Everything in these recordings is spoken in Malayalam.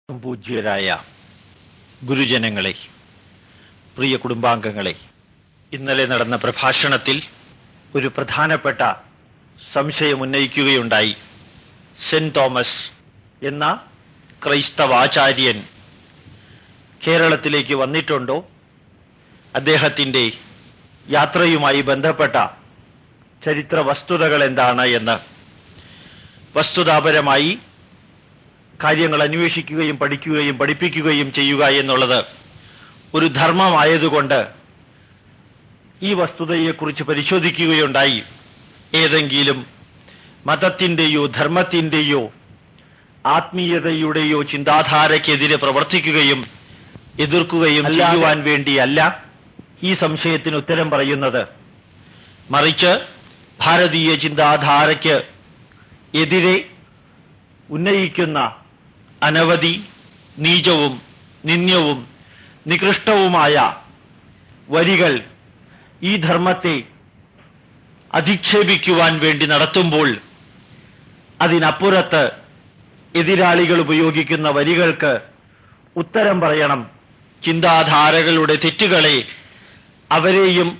പൂജ്യരായ ഗുരുജനങ്ങളെ, പ്രിയ കുടുംബാംഗങ്ങളെ, ഇന്നലെ നടന്ന പ്രഭാഷണത്തിൽ ഒരു പ്രധാനപ്പെട്ട സംശയം ഉന്നയിക്കുകയുണ്ടായി. സെന്റ് തോമസ് എന്ന ക്രൈസ്തവാചാര്യൻ കേരളത്തിലേക്ക് വന്നിട്ടുണ്ടോ? അദ്ദേഹത്തിന്റെ യാത്രയുമായി ബന്ധപ്പെട്ട ചരിത്ര വസ്തുതകൾ എന്താണ് എന്ന് വസ്തുതാപരമായി കാര്യങ്ങൾ അന്വേഷിക്കുകയും പഠിക്കുകയും പഠിപ്പിക്കുകയും ചെയ്യുക എന്നുള്ളത് ഒരു ധർമ്മമായതുകൊണ്ട് ഈ വസ്തുതയെക്കുറിച്ച് പരിശോധിക്കുകയുണ്ടായി. ഏതെങ്കിലും മതത്തിന്റെയോ ധർമ്മത്തിന്റെയോ ആത്മീയതയുടെയോ ചിന്താധാരയ്ക്കെതിരെ പ്രവർത്തിക്കുകയും എതിർക്കുകയും ചെയ്യുവാൻ വേണ്ടിയല്ല ഈ സംശയത്തിന് ഉത്തരം പറയുന്നത്. മറിച്ച് ഭാരതീയ ചിന്താധാരയ്ക്ക് എതിരെ ഉന്നയിക്കുന്ന അനവധി നീചവും നിന്ദ്യവും നികൃഷ്ടവുമായ വരികൾ ഈ ധർമ്മത്തെ അധിക്ഷേപിക്കുവാൻ വേണ്ടി നടത്തുമ്പോൾ അതിനപ്പുറത്ത് എതിരാളികൾ ഉപയോഗിക്കുന്ന വരികൾക്ക് ഉത്തരം പറയണം. ചിന്താധാരകളുടെ തെറ്റുകളെ അവരെയും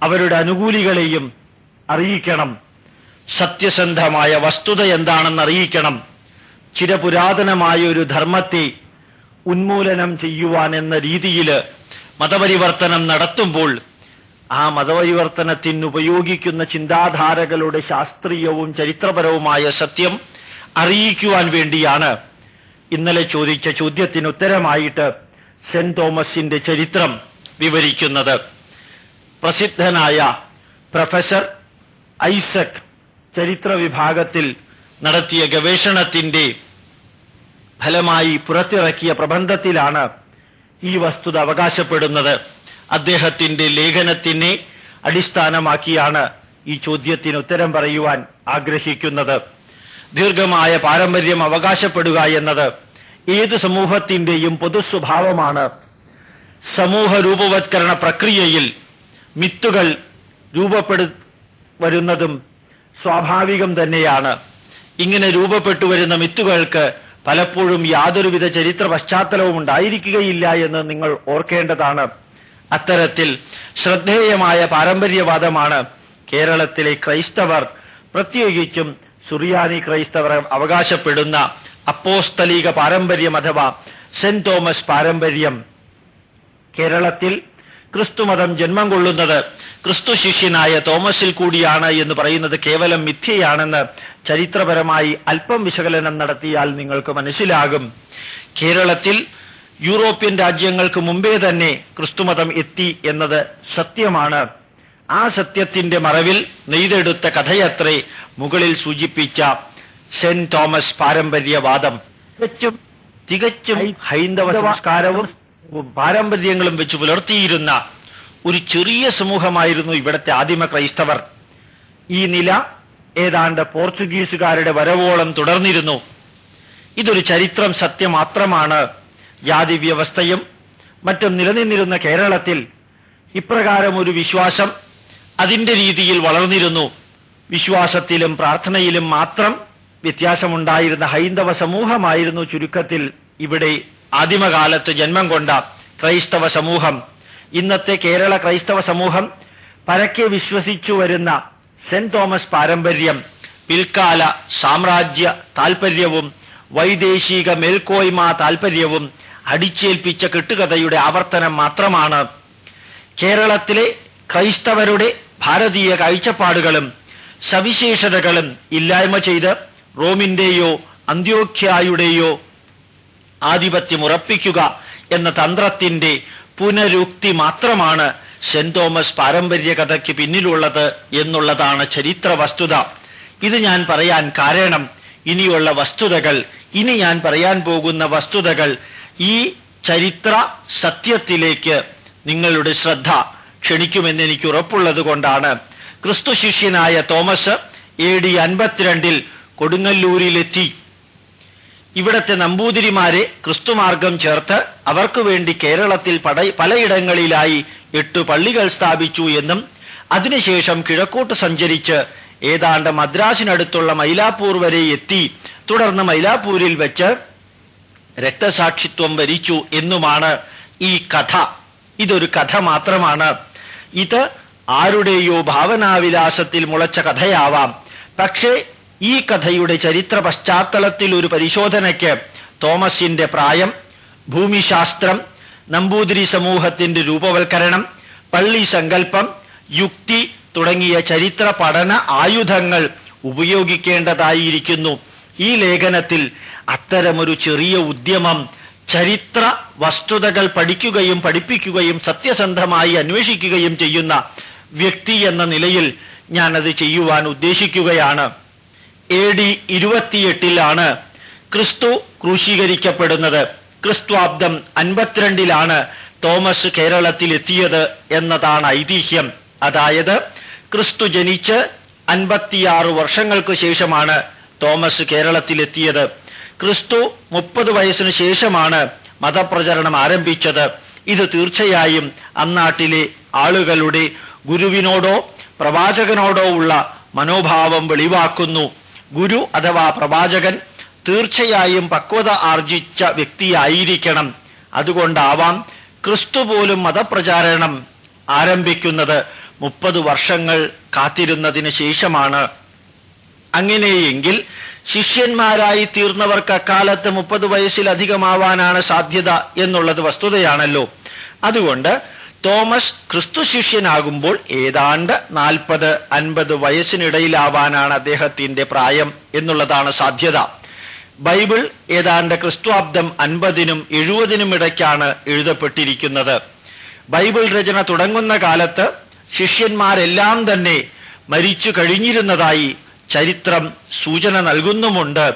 അവരുടെ അനുകൂലികളെയും അറിയിക്കണം. സത്യസന്ധമായ വസ്തുത എന്താണെന്ന് അറിയിക്കണം. ചിരപുരാതനമായ ഒരു ധർമ്മത്തെ ഉന്മൂലനം ചെയ്യുവാൻ എന്ന രീതിയിൽ മതപരിവർത്തനം നടത്തുമ്പോൾ ആ മതപരിവർത്തനത്തിന് ഉപയോഗിക്കുന്ന ചിന്താധാരകളുടെ ശാസ്ത്രീയവും ചരിത്രപരവുമായ സത്യം അറിയിക്കുവാൻ വേണ്ടിയാണ് ഇന്നലെ ചോദിച്ച ചോദ്യത്തിന് ഉത്തരമായിട്ട് സെന്റ് തോമസിന്റെ ചരിത്രം വിവരിക്കുന്നത്. പ്രസിദ്ധനായ പ്രൊഫസർ ഐസക് ചരിത്ര വിഭാഗത്തിൽ നടത്തിയ ഗവേഷണത്തിന്റെ ഫലമായി പുറത്തിറക്കിയ പ്രബന്ധത്തിലാണ് ഈ വസ്തുത അവകാശപ്പെടുന്നത്. അദ്ദേഹത്തിന്റെ ലേഖനത്തിനെ അടിസ്ഥാനമാക്കിയാണ് ഈ ചോദ്യത്തിന് ഉത്തരം പറയുവാൻ ആഗ്രഹിക്കുന്നത്. ദീർഘമായ പാരമ്പര്യം അവകാശപ്പെടുക എന്നത് ഏത് സമൂഹത്തിന്റെയും പൊതുസ്വഭാവമാണ്. സമൂഹ രൂപവത്കരണ പ്രക്രിയയിൽ മിത്തുകൾ വരുന്നതും സ്വാഭാവികം തന്നെയാണ്. ഇങ്ങനെ രൂപപ്പെട്ടു വരുന്ന മിത്തുകൾക്ക് പലപ്പോഴും യാതൊരുവിധ ചരിത്ര പശ്ചാത്തലവും ഉണ്ടായിരിക്കുകയില്ല എന്ന് നിങ്ങൾ ഓർക്കേണ്ടതാണ്. അത്തരത്തിൽ ശ്രദ്ധേയമായ പാരമ്പര്യവാദമാണ് കേരളത്തിലെ ക്രൈസ്തവർ, പ്രത്യേകിച്ചും സുറിയാനി ക്രൈസ്തവർ അവകാശപ്പെടുന്ന അപ്പോസ്തലിക പാരമ്പര്യം അഥവാ സെന്റ് തോമസ് പാരമ്പര്യം. കേരളത്തിൽ ക്രിസ്തുമതം ജന്മം കൊള്ളുന്നത് ക്രിസ്തു ശിഷ്യനായ തോമസിൽ കൂടിയാണ് എന്ന് പറയുന്നത് കേവലം മിഥ്യയാണെന്ന് ചരിത്രപരമായി അല്പം വിശകലനം നടത്തിയാൽ നിങ്ങൾക്ക് മനസ്സിലാകും. കേരളത്തിൽ യൂറോപ്യൻ രാജ്യങ്ങൾക്ക് മുമ്പേ തന്നെ ക്രിസ്തുമതം എത്തി എന്നത് സത്യമാണ്. ആ സത്യത്തിന്റെ മറവിൽ നെയ്തെടുത്ത കഥയത്രേ മുകളിൽ സൂചിപ്പിച്ച സെന്റ് തോമസ് പാരമ്പര്യവാദം. തികച്ചും ഹൈന്ദവ സംസ്കാരവും പാരമ്പര്യങ്ങളും വെച്ച് പുലർത്തിയിരുന്ന ഒരു ചെറിയ സമൂഹമായിരുന്നു ഇവിടത്തെ ആദിമ ക്രൈസ്തവർ. ഈ നില ഏതാണ്ട് പോർച്ചുഗീസുകാരുടെ വരവോളം തുടർന്നിരുന്നു. ഇതൊരു ചരിത്രം സത്യം മാത്രമാണ്. ജാതി വ്യവസ്ഥയും മറ്റും നിലനിന്നിരുന്ന കേരളത്തിൽ ഇപ്രകാരം ഒരു വിശ്വാസം അതിന്റെ രീതിയിൽ വളർന്നിരുന്നു. വിശ്വാസത്തിലും പ്രാർത്ഥനയിലും മാത്രം വ്യത്യാസമുണ്ടായിരുന്ന ഹൈന്ദവ സമൂഹമായിരുന്നു ചുരുക്കത്തിൽ ഇവിടെ ആദിമകാലത്ത് ജന്മം കൊണ്ട ക്രൈസ്തവ സമൂഹം. ഇന്നത്തെ കേരള ക്രൈസ്തവ സമൂഹം പരക്കെ വിശ്വസിച്ചു വരുന്ന സെന്റ് തോമസ് പാരമ്പര്യം പിൽക്കാല സാമ്രാജ്യ താൽപര്യവും വൈദേശിക മേൽക്കോയ്മ താൽപര്യവും അടിച്ചേൽപ്പിച്ച കെട്ടുകഥയുടെ ആവർത്തനം മാത്രമാണ്. കേരളത്തിലെ ക്രൈസ്തവരുടെ ഭാരതീയ കാഴ്ചപ്പാടുകളും സവിശേഷതകളും ഇല്ലായ്മ ചെയ്ത് റോമിന്റെയോ അന്ത്യോഖ്യായുടെയോ ആധിപത്യം ഉറപ്പിക്കുക എന്ന തന്ത്രത്തിന്റെ പുനരുക്തി മാത്രമാണ് സെന്റ് തോമസ് പാരമ്പര്യ കഥയ്ക്ക് പിന്നിലുള്ളത് എന്നുള്ളതാണ് ചരിത്ര വസ്തുത. ഇത് ഞാൻ പറയാൻ കാരണം ഇനിയുള്ള വസ്തുതകൾ, ഇനി ഞാൻ പറയാൻ പോകുന്ന വസ്തുതകൾ ഈ ചരിത്ര സത്യത്തിലേക്ക് നിങ്ങളുടെ ശ്രദ്ധ ക്ഷണിക്കുമെന്ന് എനിക്ക് ഉറപ്പുള്ളത് കൊണ്ടാണ്. ക്രിസ്തു ശിഷ്യനായ തോമസ് AD 52 കൊടുങ്ങല്ലൂരിലെത്തി. ഇവിടത്തെ നമ്പൂതിരിമാരെ ക്രിസ്തുമാർഗം ചേർത്ത് അവർക്കു വേണ്ടി കേരളത്തിൽ പലയിടങ്ങളിലായി 8 പള്ളികൾ സ്ഥാപിച്ചു എന്നും അതിനുശേഷം കിഴക്കോട്ട് സഞ്ചരിച്ച് ഏതാണ്ട് മദ്രാസിനടുത്തുള്ള മൈലാപ്പൂർ വരെ എത്തി. തുടർന്ന് മൈലാപ്പൂരിൽ വെച്ച് രക്തസാക്ഷിത്വം വരിച്ചു എന്നുമാണ് ഈ കഥ. ഇതൊരു കഥ മാത്രമാണ്. ഇത് ആരുടെയോ ഭാവനാവിലാസത്തിൽ മുളച്ച കഥയാവാം. പക്ഷേ ഈ കഥയുടെ ചരിത്ര പശ്ചാത്തലത്തിൽ ഒരു പരിശോധനയ്ക്ക് തോമസിന്റെ പ്രായം, ഭൂമിശാസ്ത്രം, നമ്പൂതിരി സമൂഹത്തിന്റെ രൂപവൽക്കരണം, പള്ളി സങ്കല്പം, യുക്തി തുടങ്ങിയ ചരിത്ര പഠന ആയുധങ്ങൾ ഉപയോഗിക്കേണ്ടതായിരിക്കുന്നു. ഈ ലേഖനത്തിൽ അത്തരമൊരു ചെറിയ ഉദ്യമം, ചരിത്ര വസ്തുതകൾ പഠിക്കുകയും പഠിപ്പിക്കുകയും സത്യസന്ധമായി അന്വേഷിക്കുകയും ചെയ്യുന്ന വ്യക്തി എന്ന നിലയിൽ ഞാനത് ചെയ്യുവാൻ ഉദ്ദേശിക്കുകയാണ്. AD 28 ക്രിസ്തു ക്രൂശീകരിക്കപ്പെടുന്നത്. ക്രിസ്ത്വാബ്ദം 52 തോമസ് കേരളത്തിലെത്തിയത് എന്നതാണ് ഐതിഹ്യം. അതായത് ക്രിസ്തു ജനിച്ച് 56 വർഷങ്ങൾക്ക് ശേഷമാണ് തോമസ് കേരളത്തിലെത്തിയത്. ക്രിസ്തു 30 വയസ്സിനു ശേഷമാണ് മതപ്രചരണം ആരംഭിച്ചത്. ഇത് തീർച്ചയായും അന്നാട്ടിലെ ആളുകളുടെ ഗുരുവിനോടോ പ്രവാചകനോടോ ഉള്ള മനോഭാവം വെളിവാക്കുന്നു. ഗുരു അഥവാ പ്രവാചകൻ തീർച്ചയായും പക്വത ആർജിച്ച വ്യക്തിയായിരിക്കണം. അതുകൊണ്ടാവാം ക്രിസ്തു പോലും മതപ്രചാരണം ആരംഭിക്കുന്നത് 30 വർഷങ്ങൾ കാത്തിരുന്നതിന് ശേഷമാണ്. അങ്ങനെയെങ്കിൽ ശിഷ്യന്മാരായി തീർന്നവർക്ക് അക്കാലത്ത് 30 വയസ്സിലധികമാവാനാണ് സാധ്യത എന്നുള്ളത് വസ്തുതയാണല്ലോ. അതുകൊണ്ട് തോമസ് ക്രിസ്തു ശിഷ്യനാകുമ്പോൾ ഏതാണ്ട് 40-50 വയസ്സിനിടയിലാവാനാണ് അദ്ദേഹത്തിന്റെ പ്രായം എന്നുള്ളതാണ് സാധ്യത. ബൈബിൾ ഏതാണ്ട് ക്രിസ്ത്വാബ്ദം 50-നും 70-നും ഇടയ്ക്കാണ് എഴുതപ്പെട്ടിരിക്കുന്നത്. ബൈബിൾ രചന തുടങ്ങുന്ന കാലത്ത് ശിഷ്യന്മാരെല്ലാം തന്നെ മരിച്ചു കഴിഞ്ഞിരുന്നതായി ചരിത്രം സൂചന നൽകുന്നുമുണ്ട്.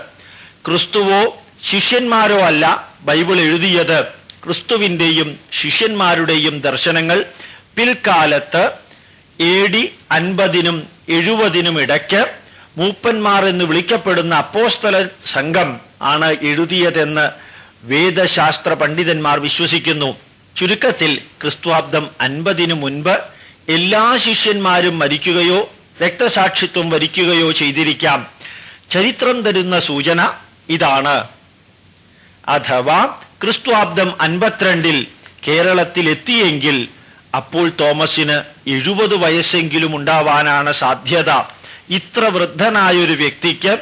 ക്രിസ്തുവോ ശിഷ്യന്മാരോ അല്ല ബൈബിൾ എഴുതിയത്. ക്രിസ്തുവിന്റെയും ശിഷ്യന്മാരുടെയും ദർശനങ്ങൾ പിൽക്കാലത്ത് AD 50-നും 70-നും ഇടയ്ക്ക് മൂപ്പന്മാർ എന്ന് വിളിക്കപ്പെടുന്ന അപ്പോസ്തല സംഘം ആണ് എഴുതിയതെന്ന് വേദശാസ്ത്ര പണ്ഡിതന്മാർ വിശ്വസിക്കുന്നു. ചുരുക്കത്തിൽ ക്രിസ്ത്വാബ്ദം 50-നു മുൻപ് എല്ലാ ശിഷ്യന്മാരും മരിക്കുകയോ രക്തസാക്ഷിത്വം വരിക്കുകയോ ചെയ്തിരിക്കാം. ചരിത്രം തരുന്ന സൂചന ഇതാണ്. അഥവാ ക്രിസ്ത്വാബ്ദം 52-ൽ കേരളത്തിലെത്തിയെങ്കിൽ അപ്പോൾ തോമസിന് 70 വയസ്സെങ്കിലും ഉണ്ടാവാനാണ് സാധ്യത. ഇത്ര വൃദ്ധനായൊരു വ്യക്തിക്ക്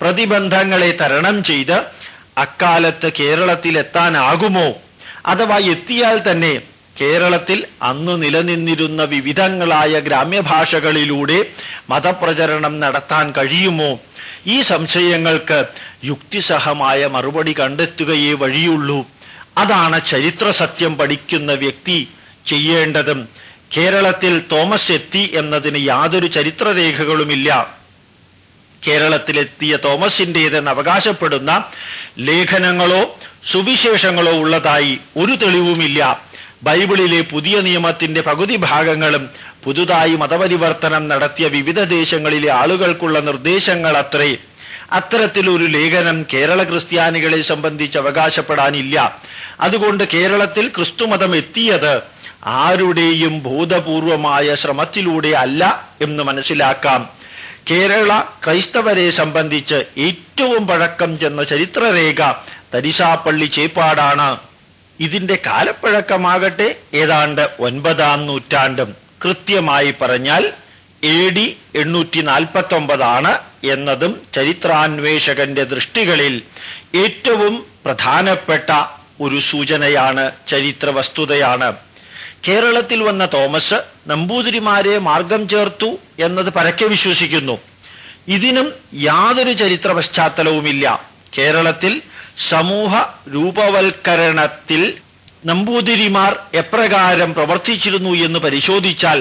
പ്രതിബന്ധങ്ങളെ തരണം ചെയ്ത് അക്കാലത്ത് കേരളത്തിലെത്താനാകുമോ? അഥവാ എത്തിയാൽ തന്നെ കേരളത്തിൽ അന്നു നിലനിന്നിരുന്ന വിവിധങ്ങളായ ഗ്രാമ്യഭാഷകളിലൂടെ മതപ്രചരണം നടത്താൻ കഴിയുമോ? ഈ സംശയങ്ങൾക്ക് യുക്തിസഹമായ മറുപടി കണ്ടെത്തുകയേ വഴിയുള്ളൂ. അതാണ് ചരിത്ര സത്യം പഠിക്കുന്ന വ്യക്തി ചെയ്യേണ്ടതും. കേരളത്തിൽ തോമസ് എത്തി എന്നതിന് യാതൊരു ചരിത്രരേഖകളുമില്ല. കേരളത്തിലെത്തിയ തോമസിന്റേതെന്ന് അവകാശപ്പെടുന്ന ലേഖനങ്ങളോ സുവിശേഷങ്ങളോ ഉള്ളതായി ഒരു തെളിവുമില്ല. ബൈബിളിലെ പുതിയ നിയമത്തിന്റെ പകുതി ഭാഗങ്ങളും പുതുതായി മതപരിവർത്തനം നടത്തിയ വിവിധ ദേശങ്ങളിലെ ആളുകൾക്കുള്ള നിർദ്ദേശങ്ങൾ അത്രേ. അത്തരത്തിലൊരു ലേഖനം കേരള ക്രിസ്ത്യാനികളെ സംബന്ധിച്ച് അവകാശപ്പെടാനില്ല. അതുകൊണ്ട് കേരളത്തിൽ ക്രിസ്തുമതം എത്തിയത് ആരുടെയും ബോധപൂർവമായ ശ്രമത്തിലൂടെ അല്ല എന്ന് മനസ്സിലാക്കാം. കേരള ക്രൈസ്തവരെ സംബന്ധിച്ച് ഏറ്റവും പഴക്കം ചെന്ന ചരിത്രരേഖ തരിശാപ്പള്ളി ചേപ്പാടാണ്. ഇതിന്റെ കാലപ്പഴക്കമാകട്ടെ ഏതാണ്ട് 9-ാം നൂറ്റാണ്ടും. കൃത്യമായി പറഞ്ഞാൽ AD 849 എന്നതും ചരിത്രാന്വേഷകന്റെ ദൃഷ്ടികളിൽ ഏറ്റവും പ്രധാനപ്പെട്ട ഒരു സൂചനയാണ്, ചരിത്ര വസ്തുതയാണ്. കേരളത്തിൽ വന്ന തോമസ് നമ്പൂതിരിമാരെ മാർഗം ചേർത്തു എന്നത് പരക്കെ വിശ്വസിക്കുന്നു. ഇതിനും യാതൊരു ചരിത്ര പശ്ചാത്തലവുമില്ല. കേരളത്തിൽ സമൂഹ രൂപവൽക്കരണത്തിൽ നമ്പൂതിരിമാർ എപ്രകാരം പ്രവർത്തിച്ചിരുന്നു എന്ന് പരിശോധിച്ചാൽ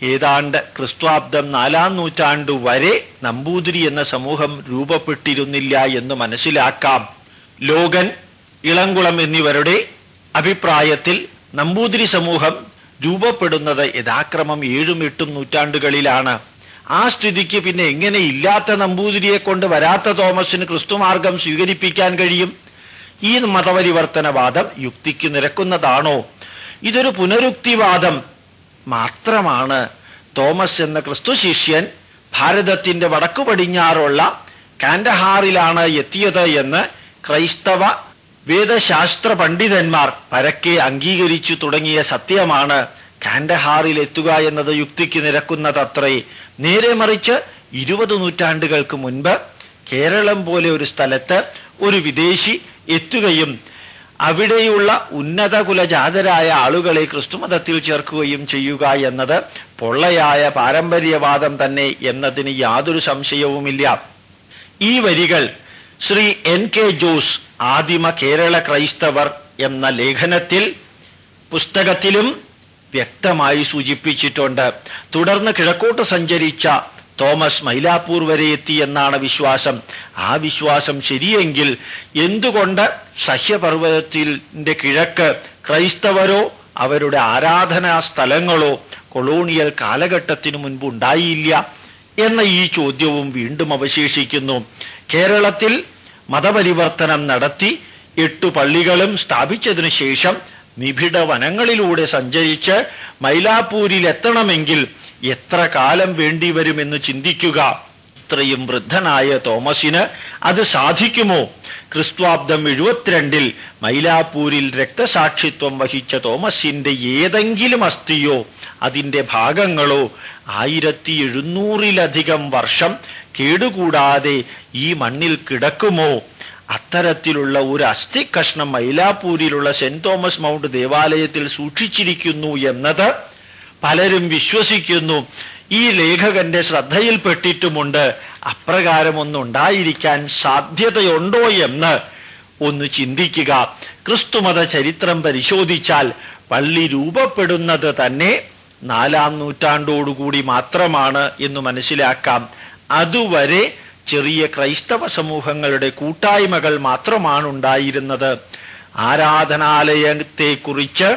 ഏതാണ്ട് ക്രിസ്ത്വാബ്ദം 4-ാം നൂറ്റാണ്ടു വരെ നമ്പൂതിരി എന്ന സമൂഹം രൂപപ്പെട്ടിരുന്നില്ല എന്ന് മനസ്സിലാക്കാം. ലോഗൻ, ഇളംകുളം എന്നിവരുടെ അഭിപ്രായത്തിൽ നമ്പൂതിരി സമൂഹം രൂപപ്പെടുന്നത് യഥാക്രമം 7-8 നൂറ്റാണ്ടുകളിലാണ്. ആ സ്ഥിതിക്ക് പിന്നെ എങ്ങനെ ഇല്ലാത്ത നമ്പൂതിരിയെ കൊണ്ട് വരാത്ത തോമസിന് ക്രിസ്തുമാർഗം സ്വീകരിപ്പിക്കാൻ കഴിയും? ഈ മതപരിവർത്തനവാദം യുക്തിക്ക് നിരക്കുന്നതാണോ? ഇതൊരു പുനരുക്തിവാദം മാത്രമാണ്. തോമസ് എന്ന ക്രിസ്തു ശിഷ്യൻ ഭാരതത്തിന്റെ വടക്കു പടിഞ്ഞാറുള്ള കാൻഡഹാറിലാണ് എത്തിയത് എന്ന് ക്രൈസ്തവ വേദശാസ്ത്ര പണ്ഡിതന്മാർ പരക്കെ അംഗീകരിച്ചു തുടങ്ങിയ സത്യമാണ് കാൻഡഹാറിൽ എത്തുക എന്നത് യുക്തിക്ക് നിരക്കുന്നതത്രേ. നേരെ മറിച്ച് 20 നൂറ്റാണ്ടുകൾക്ക് മുൻപ് കേരളം പോലെ ഒരു സ്ഥലത്ത് ഒരു വിദേശി എത്തുകയും അവിടെയുള്ള ഉന്നത കുലജാതരായ ആളുകളെ ക്രിസ്തുമതത്തിൽ ചേർക്കുകയും ചെയ്യുക എന്നത് പൊള്ളയായ പാരമ്പര്യവാദം തന്നെ എന്നതിന് യാതൊരു സംശയവുമില്ല. ഈ വരികൾ ശ്രീ N.K. ജോസ് ആദിമ കേരള ക്രൈസ്തവർ എന്ന പുസ്തകത്തിലും വ്യക്തമായി സൂചിപ്പിച്ചിട്ടുണ്ട്. തുടർന്ന് കിഴക്കോട്ട് സഞ്ചരിച്ച തോമസ് മൈലാപ്പൂർ വരെ എത്തി എന്നാണ് വിശ്വാസം. ആ വിശ്വാസം ശരിയെങ്കിൽ എന്തുകൊണ്ട് സഹ്യപർവ്വതത്തിന്റെ കിഴക്ക് ക്രൈസ്തവരോ അവരുടെ ആരാധനാ സ്ഥലങ്ങളോ കൊളോണിയൽ കാലഘട്ടത്തിനു മുൻപ് ഉണ്ടായില്ല എന്ന ഈ ചോദ്യവും വീണ്ടും അവശേഷിക്കുന്നു. കേരളത്തിൽ മതപരിവർത്തനം നടത്തി 8 പള്ളികളും സ്ഥാപിച്ചതിനു ശേഷം നിബിഡ വനങ്ങളിലൂടെ സഞ്ചരിച്ച് മൈലാപ്പൂരിലെത്തണമെങ്കിൽ എത്ര കാലം വേണ്ടിവരുമെന്ന് ചിന്തിക്കുക. ഇത്രയും വൃദ്ധനായ തോമസിന് അത് സാധിക്കുമോ? ക്രിസ്ത്വാബ്ദം 72 മൈലാപ്പൂരിൽ രക്തസാക്ഷിത്വം വഹിച്ച തോമസിന്റെ ഏതെങ്കിലും അസ്ഥിയോ അതിന്റെ ഭാഗങ്ങളോ 1700-ലധികം വർഷം കേടുകൂടാതെ ഈ മണ്ണിൽ കിടക്കുമോ? അത്തരത്തിലുള്ള ഒരു അസ്ഥികഷ്ണം മൈലാപ്പൂരിലുള്ള സെന്റ് തോമസ് മൗണ്ട് ദേവാലയത്തിൽ സൂക്ഷിച്ചിരിക്കുന്നു എന്നത് പലരും വിശ്വസിക്കുന്നു. ഈ ലേഖകന്റെ ശ്രദ്ധയിൽപ്പെട്ടിട്ടുമുണ്ട്. അപ്രകാരമൊന്നുണ്ടായിരിക്കാൻ സാധ്യതയുണ്ടോ എന്ന് ഒന്ന് ചിന്തിക്കുക. ക്രിസ്തുമത ചരിത്രം പരിശോധിച്ചാൽ പള്ളി രൂപപ്പെടുന്നത് തന്നെ 4-ാം നൂറ്റാണ്ടോടുകൂടി മാത്രമാണ് എന്ന് മനസ്സിലാക്കാം. അതുവരെ ചെറിയ ക്രൈസ്തവ സമൂഹങ്ങളുടെ കൂട്ടായ്മകൾ മാത്രമാണ് ഉണ്ടായിരുന്നത്. ആരാധനാലയത്തെക്കുറിച്ച്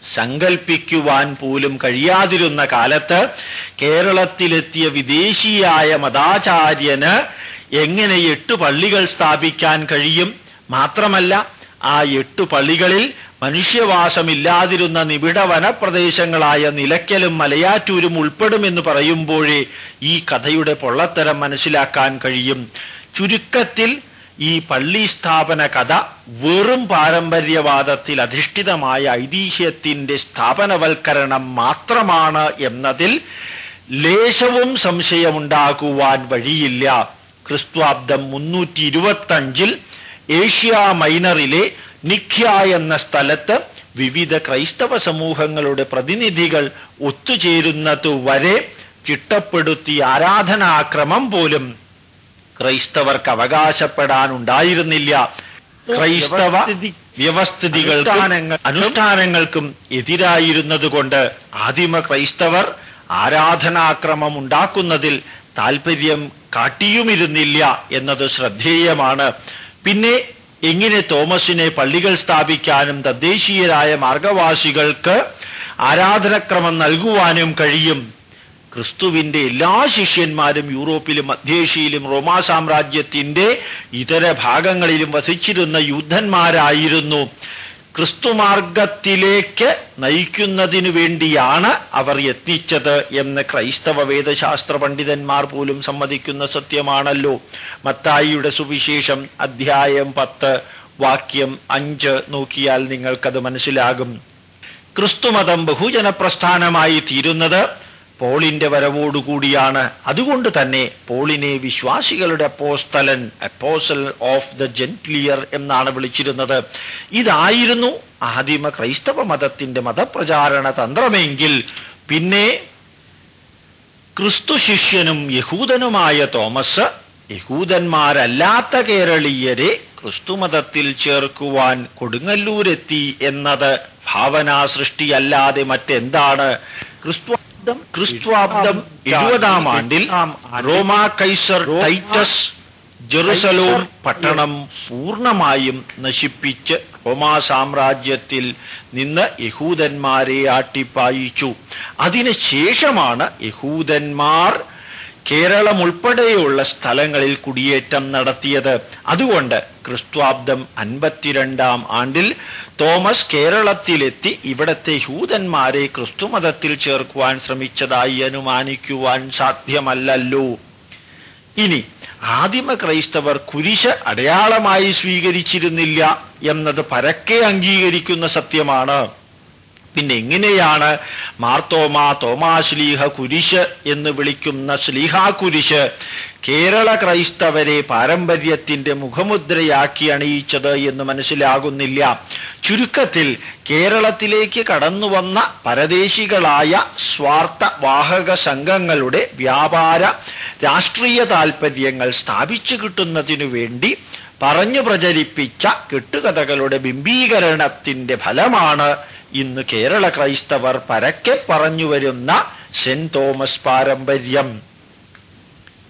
സങ്കൽപ്പിക്കുവാൻ പോലും കഴിയാതിരുന്ന കാലത്ത് കേരളത്തിലെത്തിയ വിദേശിയായ മതാചാര്യന് എങ്ങനെ 8 പള്ളികൾ സ്ഥാപിക്കാൻ കഴിയും? മാത്രമല്ല ആ 8 പള്ളികളിൽ മനുഷ്യവാസമില്ലാതിരുന്ന നിബിഡ വനപ്രദേശങ്ങളായ നിലയ്ക്കലും മലയാറ്റൂരും ഉൾപ്പെടുമെന്ന് പറയുമ്പോഴേ ഈ കഥയുടെ പൊള്ളത്തരം മനസ്സിലാക്കാൻ കഴിയും. ചുരുക്കത്തിൽ ഈ പള്ളി സ്ഥാപന കഥ വെറും പാരമ്പര്യവാദത്തിൽ അധിഷ്ഠിതമായ ഐതിഹ്യത്തിന്റെ സ്ഥാപനവൽക്കരണം മാത്രമാണ് എന്നതിൽ ലേശവും സംശയമുണ്ടാകുവാൻ വഴിയില്ല. ക്രിസ്ത്വാബ്ദം 325 ഏഷ്യ മൈനറിലെ നിഖ്യ എന്ന സ്ഥലത്ത് വിവിധ ക്രൈസ്തവ സമൂഹങ്ങളുടെ പ്രതിനിധികൾ ഒത്തുചേരുന്നതുവരെ ചിട്ടപ്പെടുത്തിയ ആരാധനാക്രമം പോലും ക്രൈസ്തവർക്ക് അവകാശപ്പെടാനുണ്ടായിരുന്നില്ല. ക്രൈസ്തവ വ്യവസ്ഥിതികൾക്കും അനുഷ്ഠാനങ്ങൾക്കും എതിരായിരുന്നതുകൊണ്ട് ആദിമ ക്രൈസ്തവർ ആരാധനാക്രമം ഉണ്ടാക്കുന്നതിൽ താൽപര്യം കാട്ടിയുമിരുന്നില്ല എന്നത് ശ്രദ്ധേയമാണ്. പിന്നെ എങ്ങനെ തോമസിനെ പള്ളികൾ സ്ഥാപിക്കാനും തദ്ദേശീയരായ മാർഗവാസികൾക്ക് ആരാധനക്രമം നൽകുവാനും കഴിയും? ക്രിസ്തുവിന്റെ എല്ലാ ശിഷ്യന്മാരും യൂറോപ്പിലും മധ്യേഷ്യയിലും റോമാ സാമ്രാജ്യത്തിന്റെ ഇതര ഭാഗങ്ങളിലും വസിച്ചിരുന്ന യൂതന്മാരായിരുന്നു. ക്രിസ്തുമാർഗത്തിലേക്ക് നയിക്കുന്നതിനു വേണ്ടിയാണ് അവർ യത്നിച്ചത് എന്ന് ക്രൈസ്തവ വേദശാസ്ത്ര പണ്ഡിതന്മാർ പോലും സമ്മതിക്കുന്ന സത്യമാണല്ലോ. മത്തായിയുടെ സുവിശേഷം അധ്യായം 10 വാക്യം 5 നോക്കിയാൽ നിങ്ങൾക്കത് മനസ്സിലാകും. ക്രിസ്തുമതം ബഹുജന പ്രസ്ഥാനമായി തീരുന്നത് പോളിന്റെ വരവോടുകൂടിയാണ്. അതുകൊണ്ട് തന്നെ പോളിനെ വിശ്വാസികളുടെ അപ്പോസ്തലൻ, അപ്പോസൽ ഓഫ് ദ ജെന്റ്ലിയർ എന്നാണ് വിളിച്ചിരുന്നത്. ഇതായിരുന്നു ആദിമ ക്രൈസ്തവ മതത്തിന്റെ മതപ്രചാരണ തന്ത്രമെങ്കിൽ പിന്നെ ക്രിസ്തു ശിഷ്യനും യഹൂദനുമായ തോമസ് യഹൂദന്മാരല്ലാത്ത കേരളീയരെ ക്രിസ്തുമതത്തിൽ ചേർക്കുവാൻ കൊടുങ്ങല്ലൂരെത്തി എന്നത് ഭാവനാ സൃഷ്ടിയല്ലാതെ മറ്റെന്താണ്? ക്രിസ്ത്വാബ്ദം 70-ാം ആണ്ടിൽ റോമാ കൈസർ ടൈറ്റസ് ജെറുസലേം പട്ടണം പൂർണ്ണമായും നശിപ്പിച്ച് റോമാ സാമ്രാജ്യത്തിൽ നിന്ന് യഹൂദന്മാരെ ആട്ടിപ്പായിച്ചു. അതിനുശേഷമാണ് യഹൂദന്മാർ കേരളം ഉൾപ്പെടെയുള്ള സ്ഥലങ്ങളിൽ കുടിയേറ്റം നടത്തിയത്. അതുകൊണ്ട് ക്രിസ്ത്വാബ്ദം 52-ാം ആണ്ടിൽ തോമസ് കേരളത്തിലെത്തി ഇവിടത്തെ യഹൂദന്മാരെ ക്രിസ്തുമതത്തിൽ ചേർക്കുവാൻ ശ്രമിച്ചതായി അനുമാനിക്കുവാൻ സാധ്യമല്ലല്ലോ. ഇനി ആദിമ ക്രൈസ്തവർ കുരിശ് അടയാളമായി സ്വീകരിച്ചിരുന്നില്ല എന്നത് പരക്കെ അംഗീകരിക്കുന്ന സത്യമാണ്. പിന്നെ എങ്ങനെയാണ് മാർത്തോമാ തോമാശ്ലീഹ കുരിശ് എന്ന് വിളിക്കുന്ന ശ്ലീഹാ കുരിശ് കേരള ക്രൈസ്തവരെ പാരമ്പര്യത്തിന്റെ മുഖമുദ്രയാക്കി അണിയിച്ചത് എന്ന് മനസ്സിലാകുന്നില്ല. ചുരുക്കത്തിൽ കേരളത്തിലേക്ക് കടന്നുവന്ന പരദേശികളായ സ്വാർത്ഥ വാഹക സംഘങ്ങളുടെ വ്യാപാര രാഷ്ട്രീയ താൽപര്യങ്ങൾ സ്ഥാപിച്ചു കിട്ടുന്നതിനു വേണ്ടി പറഞ്ഞു പ്രചരിപ്പിച്ച കെട്ടുകഥകളുടെ ബിംബീകരണത്തിന്റെ ഫലമാണ് ഇന്ന് കേരള ക്രൈസ്തവർ പരക്കെ പറഞ്ഞുവരുന്ന സെന്റ് തോമസ് പാരമ്പര്യം.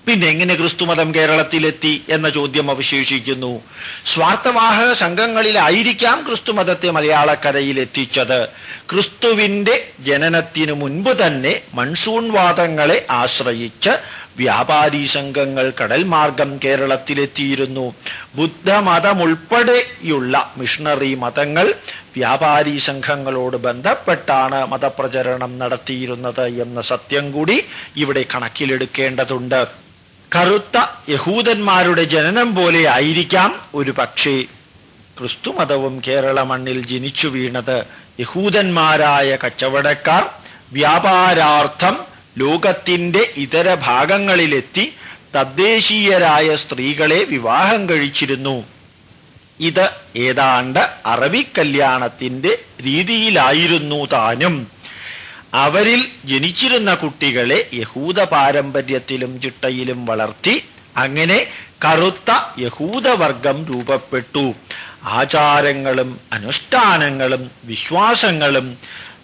പിന്നെ എങ്ങനെ ക്രിസ്തുമതം കേരളത്തിലെത്തി എന്ന ചോദ്യം അവശേഷിക്കുന്നു. സ്വാർത്ഥവാഹക സംഘങ്ങളിലായിരിക്കാം ക്രിസ്തുമതത്തെ മലയാളക്കരയിൽ എത്തിച്ചത്. ക്രിസ്തുവിന്റെ ജനനത്തിനു മുൻപ് തന്നെ മൺസൂൺ വാദങ്ങളെ ആശ്രയിച്ച് വ്യാപാരി സംഘങ്ങൾ കടൽ മാർഗം കേരളത്തിലെത്തിയിരുന്നു. ബുദ്ധമതമുൾപ്പെടെയുള്ള മിഷണറി മതങ്ങൾ വ്യാപാരി സംഘങ്ങളോട് ബന്ധപ്പെട്ടാണ് മതപ്രചരണം നടത്തിയിരുന്നത് എന്ന സത്യം കൂടി ഇവിടെ കണക്കിലെടുക്കേണ്ടതുണ്ട്. കറുത്ത യഹൂദന്മാരുടെ ജനനം പോലെ ആയിരിക്കാം ഒരു പക്ഷേ ക്രിസ്തുമതവും കേരള മണ്ണിൽ ജനിച്ചു വീണത്. യഹൂദന്മാരായ കച്ചവടക്കാർ വ്യാപാരാർത്ഥം ലോകത്തിന്റെ ഇതര ഭാഗങ്ങളിലെത്തി തദ്ദേശീയരായ സ്ത്രീകളെ വിവാഹം കഴിച്ചിരുന്നു. ഇത് ഏതാണ്ട് അറബിക്കല്യാണത്തിന്റെ രീതിയിലായിരുന്നു താനും. അവരിൽ ജനിച്ചിരുന്ന കുട്ടികളെ യഹൂദ പാരമ്പര്യത്തിലും ചിട്ടയിലും വളർത്തി അങ്ങനെ കറുത്ത യഹൂദവർഗം രൂപപ്പെട്ടു. ആചാരങ്ങളും അനുഷ്ഠാനങ്ങളും വിശ്വാസങ്ങളും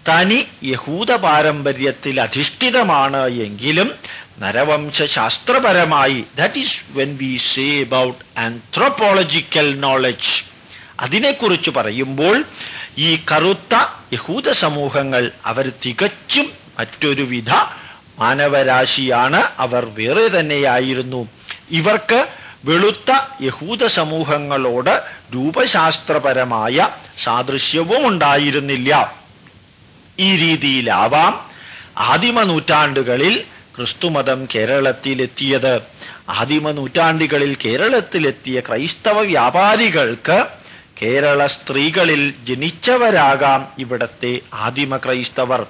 തനി യഹൂദ പാരമ്പര്യത്തിൽ അധിഷ്ഠിതമാണ് എങ്കിലും നരവംശാസ്ത്രപരമായി, that is when we say about anthropological knowledge, അതിനെക്കുറിച്ച് പറയുമ്പോൾ ഈ കറുത്ത യഹൂദ സമൂഹങ്ങൾ അവർ തികച്ചും മറ്റൊരുവിധ മാനവരാശിയാണ്. അവർ വേറെ തന്നെയായിരുന്നു. ഇവർക്ക് വെളുത്ത യഹൂദ സമൂഹങ്ങളോട് രൂപശാസ്ത്രപരമായ സാദൃശ്യവും ഉണ്ടായിരുന്നില്ല. ഈ രീതിയിലാവാം ആദിമ നൂറ്റാണ്ടുകളിൽ ക്രിസ്തുമതം കേരളത്തിലെത്തിയത്. ആദിമ നൂറ്റാണ്ടുകളിൽ കേരളത്തിലെത്തിയ ക്രൈസ്തവ വ്യാപാരികൾക്ക് കേരള സ്ത്രീകളിൽ ജനിച്ചവരാകാം ഇവിടത്തെ ആദിമ ക്രൈസ്തവർ.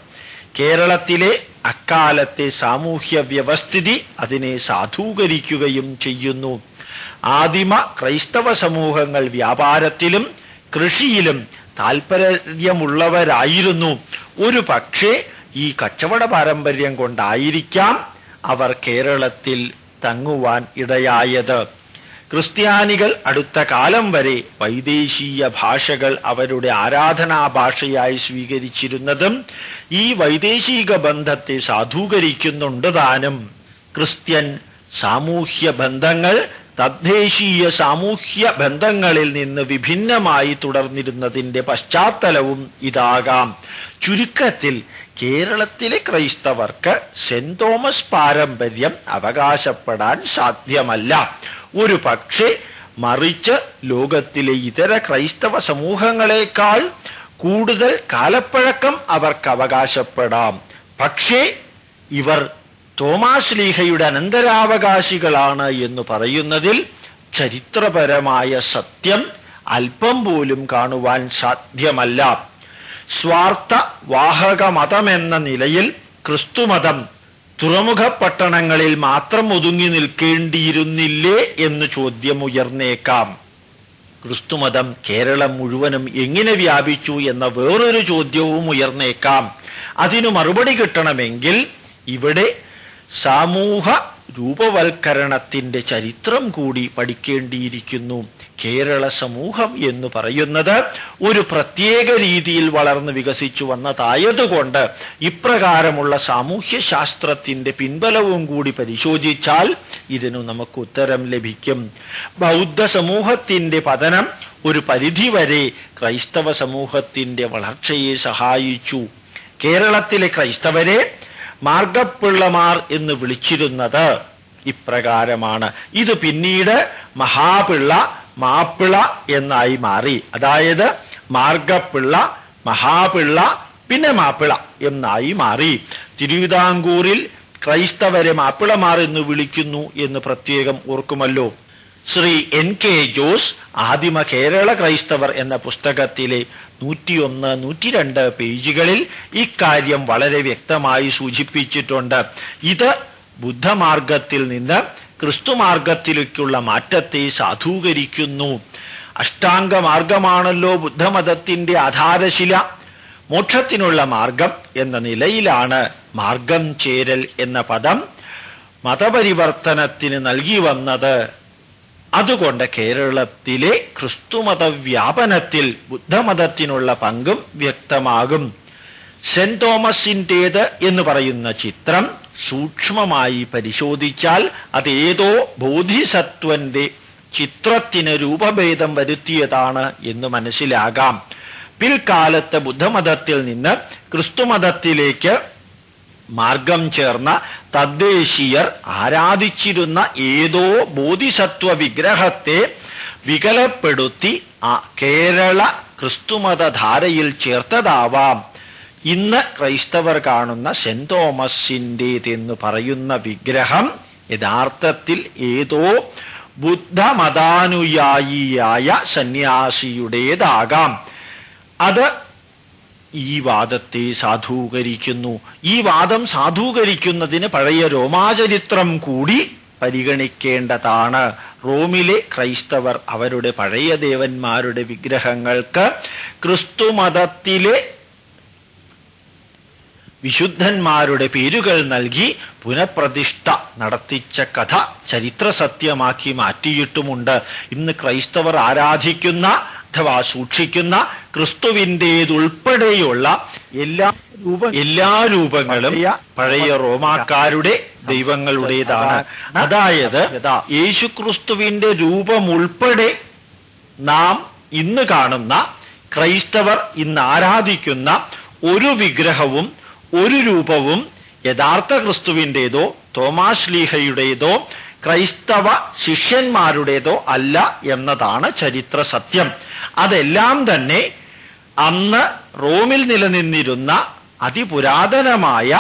കേരളത്തിലെ അക്കാലത്തെ സാമൂഹ്യ വ്യവസ്ഥിതി അതിനെ സാധൂകരിക്കുകയും ചെയ്യുന്നു. ആദിമ ക്രൈസ്തവ സമൂഹങ്ങൾ വ്യാപാരത്തിലും കൃഷിയിലും താൽപര്യമുള്ളവരായിരുന്നു. ഒരു പക്ഷേ ഈ കച്ചവട പാരമ്പര്യം കൊണ്ടായിരിക്കാം അവർ കേരളത്തിൽ തങ്ങുവാൻ ഇടയായത്. ക്രിസ്ത്യാനികൾ അടുത്ത കാലം വരെ വൈദേശീയ ഭാഷകൾ അവരുടെ ആരാധനാ ഭാഷയായി സ്വീകരിച്ചിരുന്നതും ഈ വൈദേശിക ബന്ധത്തെ സാധൂകരിക്കുന്നുണ്ട് താനും. ക്രിസ്ത്യൻ സാമൂഹ്യ ബന്ധങ്ങൾ തദ്ദേശീയ സാമൂഹ്യ ബന്ധങ്ങളിൽ നിന്ന് വിഭിന്നമായി തുടർന്നിരുന്നതിന്റെ പശ്ചാത്തലവും ഇതാകാം. ചുരുക്കത്തിൽ കേരളത്തിലെ ക്രൈസ്തവർക്ക് സെന്റ് തോമസ് പാരമ്പര്യം അവകാശപ്പെടാൻ സാധ്യമല്ല. ഒരു പക്ഷേ മറിച്ച് ലോകത്തിലെ ഇതര ക്രൈസ്തവ സമൂഹങ്ങളെക്കാൾ കൂടുതൽ കാലപ്പഴക്കം അവർക്ക് അവകാശപ്പെടാം. പക്ഷേ ഇവർ തോമാശ്ലീഹയുടെ അനന്തരാവകാശികളാണ് എന്ന് പറയുന്നതിൽ ചരിത്രപരമായ സത്യം അല്പം പോലും കാണുവാൻ സാധ്യമല്ല. സ്വാർത്ഥ വാഹക മതമെന്ന നിലയിൽ ക്രിസ്തുമതം തുറമുഖ പട്ടണങ്ങളിൽ മാത്രം ഒതുങ്ങി നിൽക്കേണ്ടിയിരുന്നില്ലേ എന്ന് ചോദ്യം ഉയർന്നേക്കാം. ക്രിസ്തുമതം കേരളം മുഴുവനും എങ്ങനെ വ്യാപിച്ചു എന്ന വേറൊരു ചോദ്യവും ഉയർന്നേക്കാം. അതിനു മറുപടി കിട്ടണമെങ്കിൽ ഇവിടെ സമൂഹ രൂപവൽക്കരണത്തിന്റെ ചരിത്രം കൂടി പഠിക്കേണ്ടിയിരിക്കുന്നു. കേരള സമൂഹം എന്ന് പറയുന്നത് ഒരു പ്രത്യേക രീതിയിൽ വളർന്ന് വികസിച്ചു വന്നതായതുകൊണ്ട് ഇപ്രകാരമുള്ള സാമൂഹ്യശാസ്ത്രത്തിന്റെ പിൻബലവും കൂടി പരിശോധിച്ചാൽ ഇതിനു നമുക്ക് ഉത്തരം ലഭിക്കും. ബൗദ്ധ സമൂഹത്തിന്റെ പതനം ഒരു പരിധിവരെ ക്രൈസ്തവ സമൂഹത്തിന്റെ വളർച്ചയെ സഹായിച്ചു. കേരളത്തിലെ ക്രൈസ്തവരെ മാർഗപ്പിള്ളമാർ എന്ന് വിളിച്ചിരുന്നത് ഇപ്രകാരമാണ്. ഇത് പിന്നീട് മഹാപിള്ള, മാപ്പിള എന്നായി മാറി. അതായത് മാർഗപ്പിള്ള, മഹാപിള്ള, പിന്നെ മാപ്പിള എന്നായി മാറി. തിരുവിതാംകൂറിൽ ക്രൈസ്തവരെ മാപ്പിളമാർ എന്ന് വിളിക്കുന്നു എന്ന് പ്രത്യേകം ഓർക്കുമല്ലോ. ശ്രീ NK ജോസ് ആദിമ കേരള ക്രൈസ്തവർ എന്ന പുസ്തകത്തിലെ 101, 102 പേജുകളിൽ ഇക്കാര്യം വളരെ വ്യക്തമായി സൂചിപ്പിച്ചിട്ടുണ്ട്. ഇത് ബുദ്ധമാർഗത്തിൽ നിന്ന് ക്രിസ്തുമാർഗത്തിലേക്കുള്ള മാറ്റത്തെ സാധൂകരിക്കുന്നു. അഷ്ടാംഗമാർഗമാണല്ലോ ബുദ്ധമതത്തിന്റെ ആധാരശില. മോക്ഷത്തിനുള്ള മാർഗം എന്ന നിലയിലാണ് മാർഗം ചേരൽ എന്ന പദം മതപരിവർത്തനത്തിന് നൽകി വന്നത്. അതുകൊണ്ട് കേരളത്തിലെ ക്രിസ്തുമത വ്യാപനത്തിൽ ബുദ്ധമതത്തിനുള്ള പങ്കും വ്യക്തമാകും. സെന്റ് തോമസിന്റേത് എന്ന് പറയുന്ന ചിത്രം സൂക്ഷ്മമായി പരിശോധിച്ചാൽ അതേതോ ബോധിസത്വന്റെ ചിത്രത്തിന് രൂപഭേദം വരുത്തിയതാണ് എന്ന് മനസ്സിലാകാം. പിൽക്കാലത്ത് ബുദ്ധമതത്തിൽ നിന്ന് ക്രിസ്തുമതത്തിലേക്ക് മാർഗം ചേർന്ന തദ്ദേശീയർ ആരാധിച്ചിരുന്ന ഏതോ ബോധിസത്വ വിഗ്രഹത്തെ വികലപ്പെടുത്തി കേരള ക്രിസ്തുമതധാരയിൽ ചേർത്തതാവാം. ഇന്ന് ക്രൈസ്തവർ കാണുന്ന സെന്റ് തോമസിന്റേതെന്ന് പറയുന്ന വിഗ്രഹം യഥാർത്ഥത്തിൽ ഏതോ ബുദ്ധമതാനുയായിയായ സന്യാസിയുടേതാകാം. അത് ഈ വാദത്തെ സാധൂകരിക്കുന്നു. ഈ വാദം സാധൂകരിക്കുന്നതിന് പഴയ റോമാചരിത്രം കൂടി പരിഗണിക്കേണ്ടതാണ്. റോമിലെ ക്രൈസ്തവർ അവരുടെ പഴയ ദേവന്മാരുടെ വിഗ്രഹങ്ങൾക്ക് ക്രിസ്തുമതത്തിലെ വിശുദ്ധന്മാരുടെ പേരുകൾ നൽകി പുനഃപ്രതിഷ്ഠ നടത്തിച്ച കഥ ചരിത്രസത്യമാക്കി മാറ്റിയിട്ടുമുണ്ട്. ഇന്ന് ക്രൈസ്തവർ ആരാധിക്കുന്ന അഥവാ സൂക്ഷിക്കുന്ന ക്രിസ്തുവിൻ്റേതുൾപ്പെടെയുള്ള എല്ലാ രൂപങ്ങളും പഴയ റോമാക്കാരുടെ ദൈവങ്ങളുടേതാണ്. അതായത് യേശുക്രിസ്തുവിന്റെ രൂപമുൾപ്പെടെ നാം ഇന്ന് കാണുന്ന ക്രൈസ്തവർ ഇന്ന് ആരാധിക്കുന്ന ഒരു വിഗ്രഹവും ഒരു രൂപവും യഥാർത്ഥ ക്രിസ്തുവിൻ്റേതോ തോമാശ്ലീഹയുടേതോ ക്രൈസ്തവ ശിഷ്യന്മാരുടേതോ അല്ല എന്നതാണ് ചരിത്ര സത്യം. അതെല്ലാം തന്നെ അന്ന് റോമിൽ നിലനിന്നിരുന്ന അതിപുരാതനമായ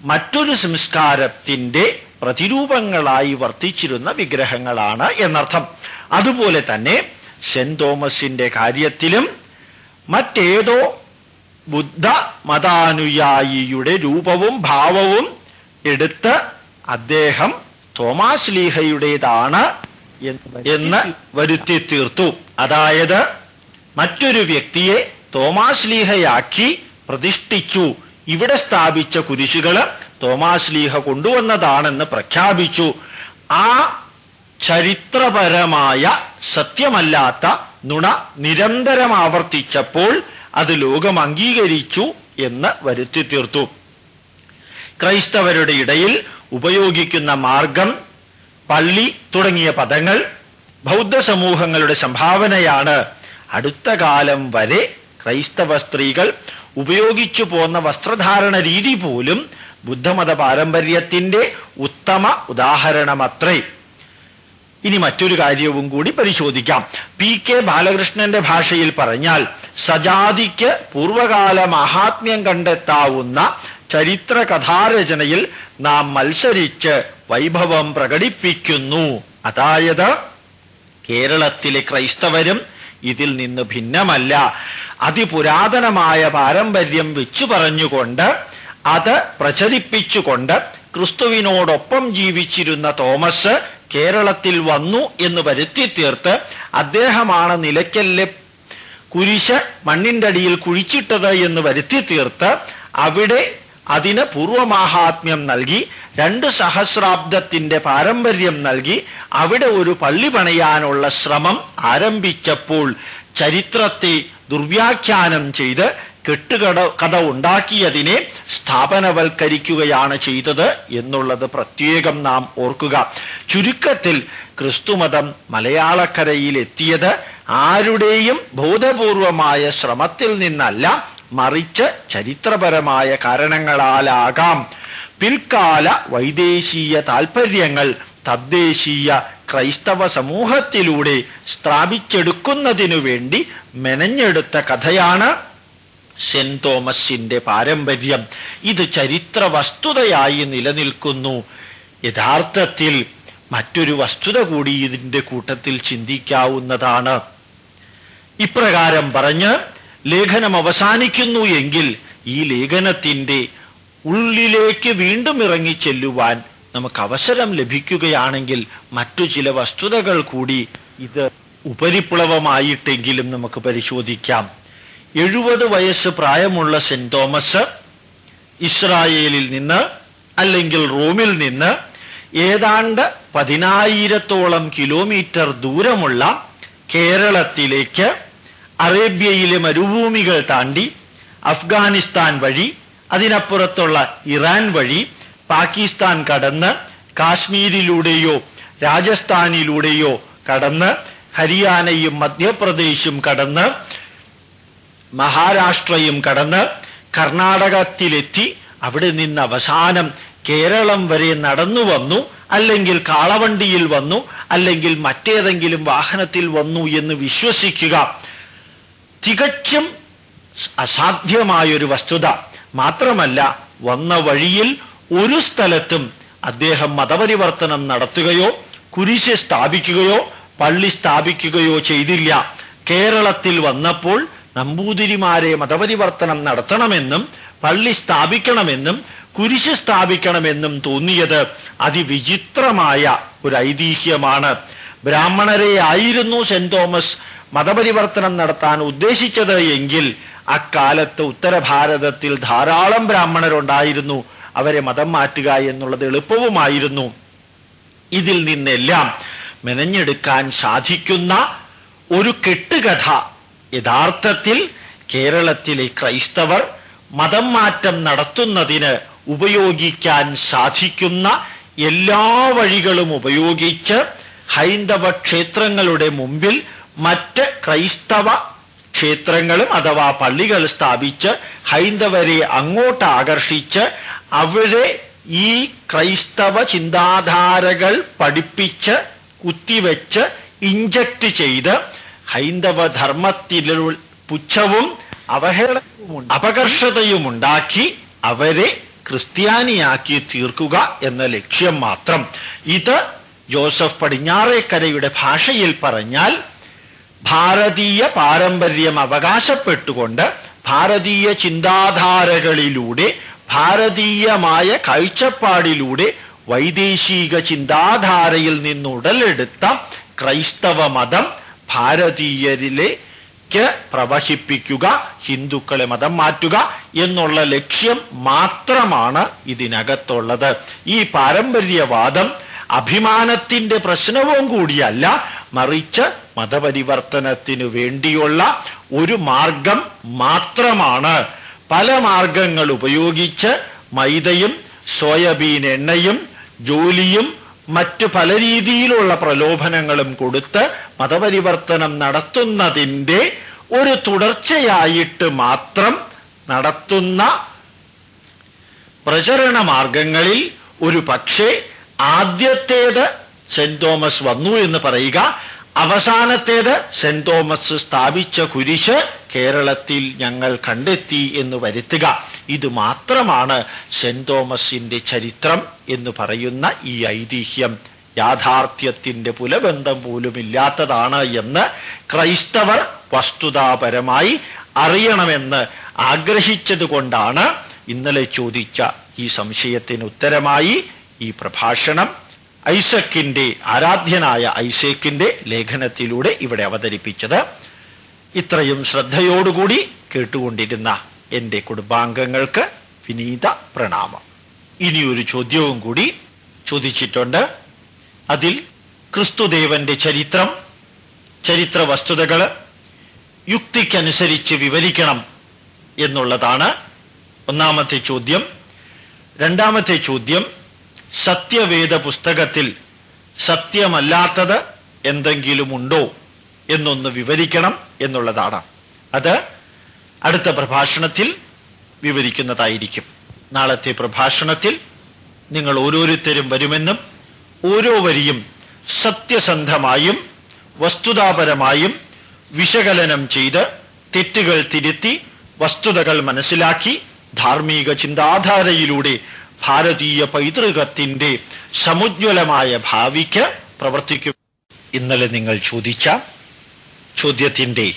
മറ്റൊരു സംസ്കാരത്തിന്റെ പ്രതിരൂപങ്ങളായി വർത്തിച്ചിരുന്ന വിഗ്രഹങ്ങളാണ് എന്നർത്ഥം. അതുപോലെ തന്നെ സെന്റ് തോമസിന്റെ കാര്യത്തിലും മറ്റേതോ ബുദ്ധ മതാനുയായിയുടെ രൂപവും ഭാവവും എടുത്ത് അദ്ദേഹം തോമാശ്ലീഹയുടേതാണ് എന്ന് വരുത്തി തീർത്തു. അതായത് മറ്റൊരു വ്യക്തിയെ തോമാശ്ലീഹയാക്കി പ്രതിഷ്ഠിച്ചു. ഇവിടെ സ്ഥാപിച്ച കുരിശുകൾ തോമാശ്ലീഹ കൊണ്ടുവന്നതാണെന്ന് പ്രഖ്യാപിച്ചു. ആ ചരിത്രപരമായ സത്യമല്ലാത്ത നുണ നിരന്തരം ആവർത്തിച്ചപ്പോൾ അത് ലോകം അംഗീകരിച്ചു എന്ന് വരുത്തി തീർത്തു. ക്രൈസ്തവരുടെ ഇടയിൽ ഉപയോഗിക്കുന്ന മാർഗം, പള്ളി തുടങ്ങിയ പദങ്ങൾ ബൗദ്ധ സമൂഹങ്ങളുടെ സംഭാവനയാണ്. അടുത്ത കാലം വരെ ക്രൈസ്തവ സ്ത്രീകൾ ഉപയോഗിച്ചു പോന്ന വസ്ത്രധാരണ രീതി പോലും ബുദ്ധമത പാരമ്പര്യത്തിന്റെ ഉത്തമ ഉദാഹരണമത്രേ. ഇനി മറ്റൊരു കാര്യവും കൂടി പരിശോധിക്കാം. PK ബാലകൃഷ്ണന്റെ ഭാഷയിൽ പറഞ്ഞാൽ സജാതിക്ക് പൂർവകാല മഹാത്മ്യം കണ്ടെത്താവുന്ന ചരിത്ര കഥാരചനയിൽ നാം മത്സരിച്ച് വൈഭവം പ്രകടിപ്പിക്കുന്നു. അതായത് കേരളത്തിലെ ക്രൈസ്തവരും ഇതിൽ നിന്ന് ഭിന്നമല്ല. അതിപുരാതനമായ പാരമ്പര്യം വെച്ചു പറഞ്ഞുകൊണ്ട് അത് പ്രചരിപ്പിച്ചുകൊണ്ട് ക്രിസ്തുവിനോടൊപ്പം ജീവിച്ചിരുന്ന തോമസ് കേരളത്തിൽ വന്നു എന്ന് വരുത്തി തീർത്ത് അദ്ദേഹമാണ് നിലയ്ക്കലിലെ കുരിശ് മണ്ണിന്റെ അടിയിൽ കുഴിച്ചിട്ടത് എന്ന് വരുത്തി തീർത്ത് അവിടെ അതിന് പൂർവമാഹാത്മ്യം നൽകി 2 സഹസ്രാബ്ദത്തിന്റെ പാരമ്പര്യം നൽകി അവിടെ ഒരു പള്ളി പണിയാനുള്ള ശ്രമം ആരംഭിച്ചപ്പോൾ ചരിത്രത്തെ ദുർവ്യാഖ്യാനം ചെയ്ത് കെട്ടുകഥ ഉണ്ടാക്കിയതിനെ സ്ഥാപനവൽക്കരിക്കുകയാണ് ചെയ്തത് എന്നുള്ളത് പ്രത്യേകം നാം ഓർക്കുക. ചുരുക്കത്തിൽ ക്രിസ്തുമതം മലയാളക്കരയിലെത്തിയത് ആരുടെയും ബോധപൂർവമായ ശ്രമത്തിൽ നിന്നല്ല, മറിച്ച് ചരിത്രപരമായ കാരണങ്ങളാലാകാം. പിൽക്കാല വൈദേശീയ താൽപര്യങ്ങൾ തദ്ദേശീയ ക്രൈസ്തവ സമൂഹത്തിലൂടെ സ്ഥാപിച്ചെടുക്കുന്നതിനു വേണ്ടി മെനഞ്ഞെടുത്ത കഥയാണ് സെന്റ് തോമസിന്റെ പാരമ്പര്യം. ഇത് ചരിത്ര വസ്തുതയായി നിലനിൽക്കുന്നു. യഥാർത്ഥത്തിൽ മറ്റൊരു വസ്തുത കൂടി ഇതിന്റെ കൂട്ടത്തിൽ ചിന്തിക്കാവുന്നതാണ്. ഇപ്രകാരം പറഞ്ഞ് ലേഖനം അവസാനിക്കുന്നു എങ്കിൽ ഈ ലേഖനത്തിന്റെ ഉള്ളിലേക്ക് വീണ്ടും ഇറങ്ങിച്ചെല്ലുവാൻ നമുക്ക് അവസരം ലഭിക്കുകയാണെങ്കിൽ മറ്റു ചില വസ്തുതകൾ കൂടി ഇത് ഉപരിപ്ലവമായിട്ടെങ്കിലും നമുക്ക് പരിശോധിക്കാം. 70 വയസ്സ് പ്രായമുള്ള സെന്റ് തോമസ് ഇസ്രായേലിൽ നിന്ന് അല്ലെങ്കിൽ റോമിൽ നിന്ന് ഏതാണ്ട് 10,000-ഓളം കിലോമീറ്റർ ദൂരമുള്ള കേരളത്തിലേക്ക് അറേബ്യയിലെ മരുഭൂമികൾ താണ്ടി അഫ്ഗാനിസ്ഥാൻ വഴി അതിനപ്പുറത്തുള്ള ഇറാൻ വഴി പാകിസ്ഥാൻ കടന്ന് കാശ്മീരിലൂടെയോ രാജസ്ഥാനിലൂടെയോ കടന്ന് ഹരിയാനയും മധ്യപ്രദേശും കടന്ന് മഹാരാഷ്ട്രയും കടന്ന് കർണാടകത്തിലെത്തി അവിടെ നിന്ന് അവസാനം കേരളം വരെ നടന്നു വന്നു, അല്ലെങ്കിൽ കാളവണ്ടിയിൽ വന്നു, അല്ലെങ്കിൽ മറ്റേതെങ്കിലും വാഹനത്തിൽ വന്നു എന്ന് വിശ്വസിക്കുക തികച്ചും അസാധ്യമായൊരു വസ്തുത. മാത്രമല്ല, വന്ന വഴിയിൽ ഒരു സ്ഥലത്തും അദ്ദേഹം മതപരിവർത്തനം നടത്തുകയോ കുരിശ് സ്ഥാപിക്കുകയോ പള്ളി സ്ഥാപിക്കുകയോ ചെയ്തില്ല. കേരളത്തിൽ വന്നപ്പോൾ നമ്പൂതിരിമാരെ മതപരിവർത്തനം നടത്തണമെന്നും പള്ളി സ്ഥാപിക്കണമെന്നും കുരിശ് സ്ഥാപിക്കണമെന്നും തോന്നിയത് അതിവിചിത്രമായ ഒരു ഐതിഹ്യമാണ്. ബ്രാഹ്മണരെ ആയിരുന്നു സെന്റ് തോമസ് മതപരിവർത്തനം നടത്താൻ ഉദ്ദേശിച്ചത് എങ്കിൽ അക്കാലത്ത് ഉത്തരഭാരതത്തിൽ ധാരാളം ബ്രാഹ്മണരുണ്ടായിരുന്നു. അവരെ മതം മാറ്റുക എന്നുള്ളത് എളുപ്പവുമായിരുന്നു. ഇതിൽ നിന്നെല്ലാം മെനഞ്ഞെടുക്കാൻ സാധിക്കുന്ന ഒരു കെട്ടുകഥ യഥാർത്ഥത്തിൽ കേരളത്തിലെ ക്രൈസ്തവർ മതം മാറ്റം നടത്തുന്നതിന് ഉപയോഗിക്കാൻ സാധിക്കുന്ന എല്ലാ വഴികളും ഉപയോഗിച്ച് ഹൈന്ദവ ക്ഷേത്രങ്ങളുടെ മുമ്പിൽ മറ്റ് ക്രൈസ്തവ ക്ഷേത്രങ്ങളും അഥവാ പള്ളികൾ സ്ഥാപിച്ച് ഹൈന്ദവരെ അങ്ങോട്ട് ആകർഷിച്ച് അവിടെ ഈ ക്രൈസ്തവ ചിന്താധാരകൾ പഠിപ്പിച്ച് കുത്തിവെച്ച് ഇഞ്ചക്ട് ചെയ്ത് ഹൈന്ദവ ധർമ്മത്തിൽ പുച്ഛവും അവഹേളനവും അപകർഷതയുമുണ്ടാക്കി അവരെ ക്രിസ്ത്യാനിയാക്കി തീർക്കുക എന്ന ലക്ഷ്യം മാത്രം. ഇത് ജോസഫ് പടിഞ്ഞാറേക്കരയുടെ ഭാഷയിൽ പറഞ്ഞാൽ ഭാരതീയ പാരമ്പര്യം അവകാശപ്പെട്ടുകൊണ്ട് ഭാരതീയ ചിന്താധാരകളിലൂടെ ഭാരതീയമായ കാഴ്ചപ്പാടിലൂടെ വൈദേശിക ചിന്താധാരയിൽ നിന്നുടലെടുത്ത ക്രൈസ്തവ മതം ഭാരതീയരിലേക്ക് പ്രവഹിപ്പിക്കുക, ഹിന്ദുക്കളെ മതം മാറ്റുക എന്നുള്ള ലക്ഷ്യം മാത്രമാണ് ഇതിനകത്തുള്ളത്. ഈ പാരമ്പര്യവാദം അഭിമാനത്തിന്റെ പ്രശ്നവും കൂടിയല്ല, മറിച്ച് മതപരിവർത്തനത്തിനു വേണ്ടിയുള്ള ഒരു മാർഗം മാത്രമാണ്. പല മാർഗങ്ങൾ ഉപയോഗിച്ച് മൈദയും സോയാബീൻ എണ്ണയും ജോലിയും മറ്റു പല രീതിയിലുള്ള പ്രലോഭനങ്ങളും കൊടുത്ത് മതപരിവർത്തനം നടത്തുന്നതിൻ്റെ ഒരു തുടർച്ചയായിട്ട് മാത്രം നടത്തുന്ന പ്രചരണ മാർഗങ്ങളിൽ ഒരു പക്ഷേ ആദ്യത്തേത് സെന്റ് തോമസ് വന്നു എന്ന് പറയുക, അവസാനത്തേത് സെന്റ് തോമസ് സ്ഥാപിച്ച കുരിശ് കേരളത്തിൽ ഞങ്ങൾ കണ്ടെത്തി എന്ന് വരുത്തുക. ഇത് മാത്രമാണ് സെന്റ് തോമസിന്റെ ചരിത്രം എന്ന് പറയുന്ന ഈ ഐതിഹ്യം. യാഥാർത്ഥ്യത്തിന്റെ പുലബന്ധം പോലുമില്ലാത്തതാണ് എന്ന് ക്രൈസ്തവർ വസ്തുതാപരമായി അറിയണമെന്ന് ആഗ്രഹിച്ചതുകൊണ്ടാണ് ഇന്നലെ ചോദിച്ച ഈ സംശയത്തിന് ഉത്തരമായി ഈ പ്രഭാഷണം ഐസക്കിന്റെ ആരാധ്യനായ ഐസക്കിന്റെ ലേഖനത്തിലൂടെ ഇവിടെ അവതരിപ്പിച്ചത്. ഇത്രയും ശ്രദ്ധയോടുകൂടി കേട്ടുകൊണ്ടിരുന്ന എന്റെ കുടുംബാംഗങ്ങൾക്ക് വിനീത പ്രണാമം. ഇനിയൊരു ചോദ്യവും കൂടി ചോദിച്ചിട്ടുണ്ട്. അതിൽ ക്രിസ്തുദേവന്റെ ചരിത്രം, ചരിത്ര വസ്തുതകൾ യുക്തിക്കനുസരിച്ച് വിവരിക്കണം എന്നുള്ളതാണ് ഒന്നാമത്തെ ചോദ്യം. രണ്ടാമത്തെ ചോദ്യം, സത്യവേദ പുസ്തകത്തിൽ സത്യമല്ലാത്തത് എന്തെങ്കിലുമുണ്ടോ എന്നൊന്ന് വിവരിക്കണം എന്നുള്ളതാണ്. അത് അടുത്ത പ്രഭാഷണത്തിൽ വിവരിക്കുന്നതായിരിക്കും. നാളത്തെ പ്രഭാഷണത്തിൽ നിങ്ങൾ ഓരോരുത്തരും വരുമെന്നും ഓരോ വരിയും സത്യസന്ധമായും വസ്തുതാപരമായും വിശകലനം ചെയ്ത് തെറ്റുകൾ തിരുത്തി വസ്തുതകൾ മനസ്സിലാക്കി ധാർമ്മിക ചിന്താധാരയിലൂടെ ഭാരതീയ പൈതൃകത്തിന്റെ സമുജ്വലമായ ഭാവിക്ക് പ്രവർത്തിക്കും. ഇന്നലെ നിങ്ങൾ ചോദിച്ച ചോദ്യത്തിന്റെ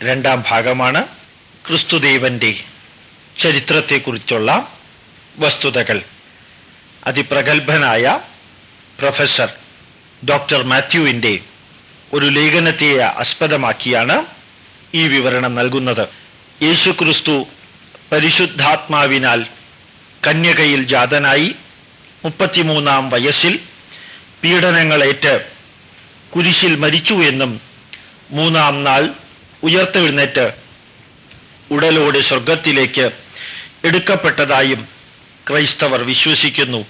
രണ്ടാം ഭാഗമാണ് ക്രിസ്തുദേവന്റെ ചരിത്രത്തെക്കുറിച്ചുള്ള വസ്തുതകൾ. അതിപ്രഗത്ഭനായ പ്രൊഫസർ ഡോക്ടർ മാത്യുവിന്റെ ഒരു ലേഖനത്തെ ആസ്പദമാക്കിയാണ് ഈ വിവരണം നൽകുന്നത്. യേശുക്രിസ്തു പരിശുദ്ധാത്മാവിനാൽ കന്യകയിൽ ജാതനായി 33-ാം വയസ്സിൽ പീഡനങ്ങളേറ്റ് കുരിശിൽ മരിച്ചു എന്നും 3-ാം നാൾ ഉയർത്തെഴുന്നേറ്റ് ഉടലോടെ സ്വർഗത്തിലേക്ക് എടുക്കപ്പെട്ടതായും ക്രൈസ്തവർ വിശ്വസിക്കുന്നു.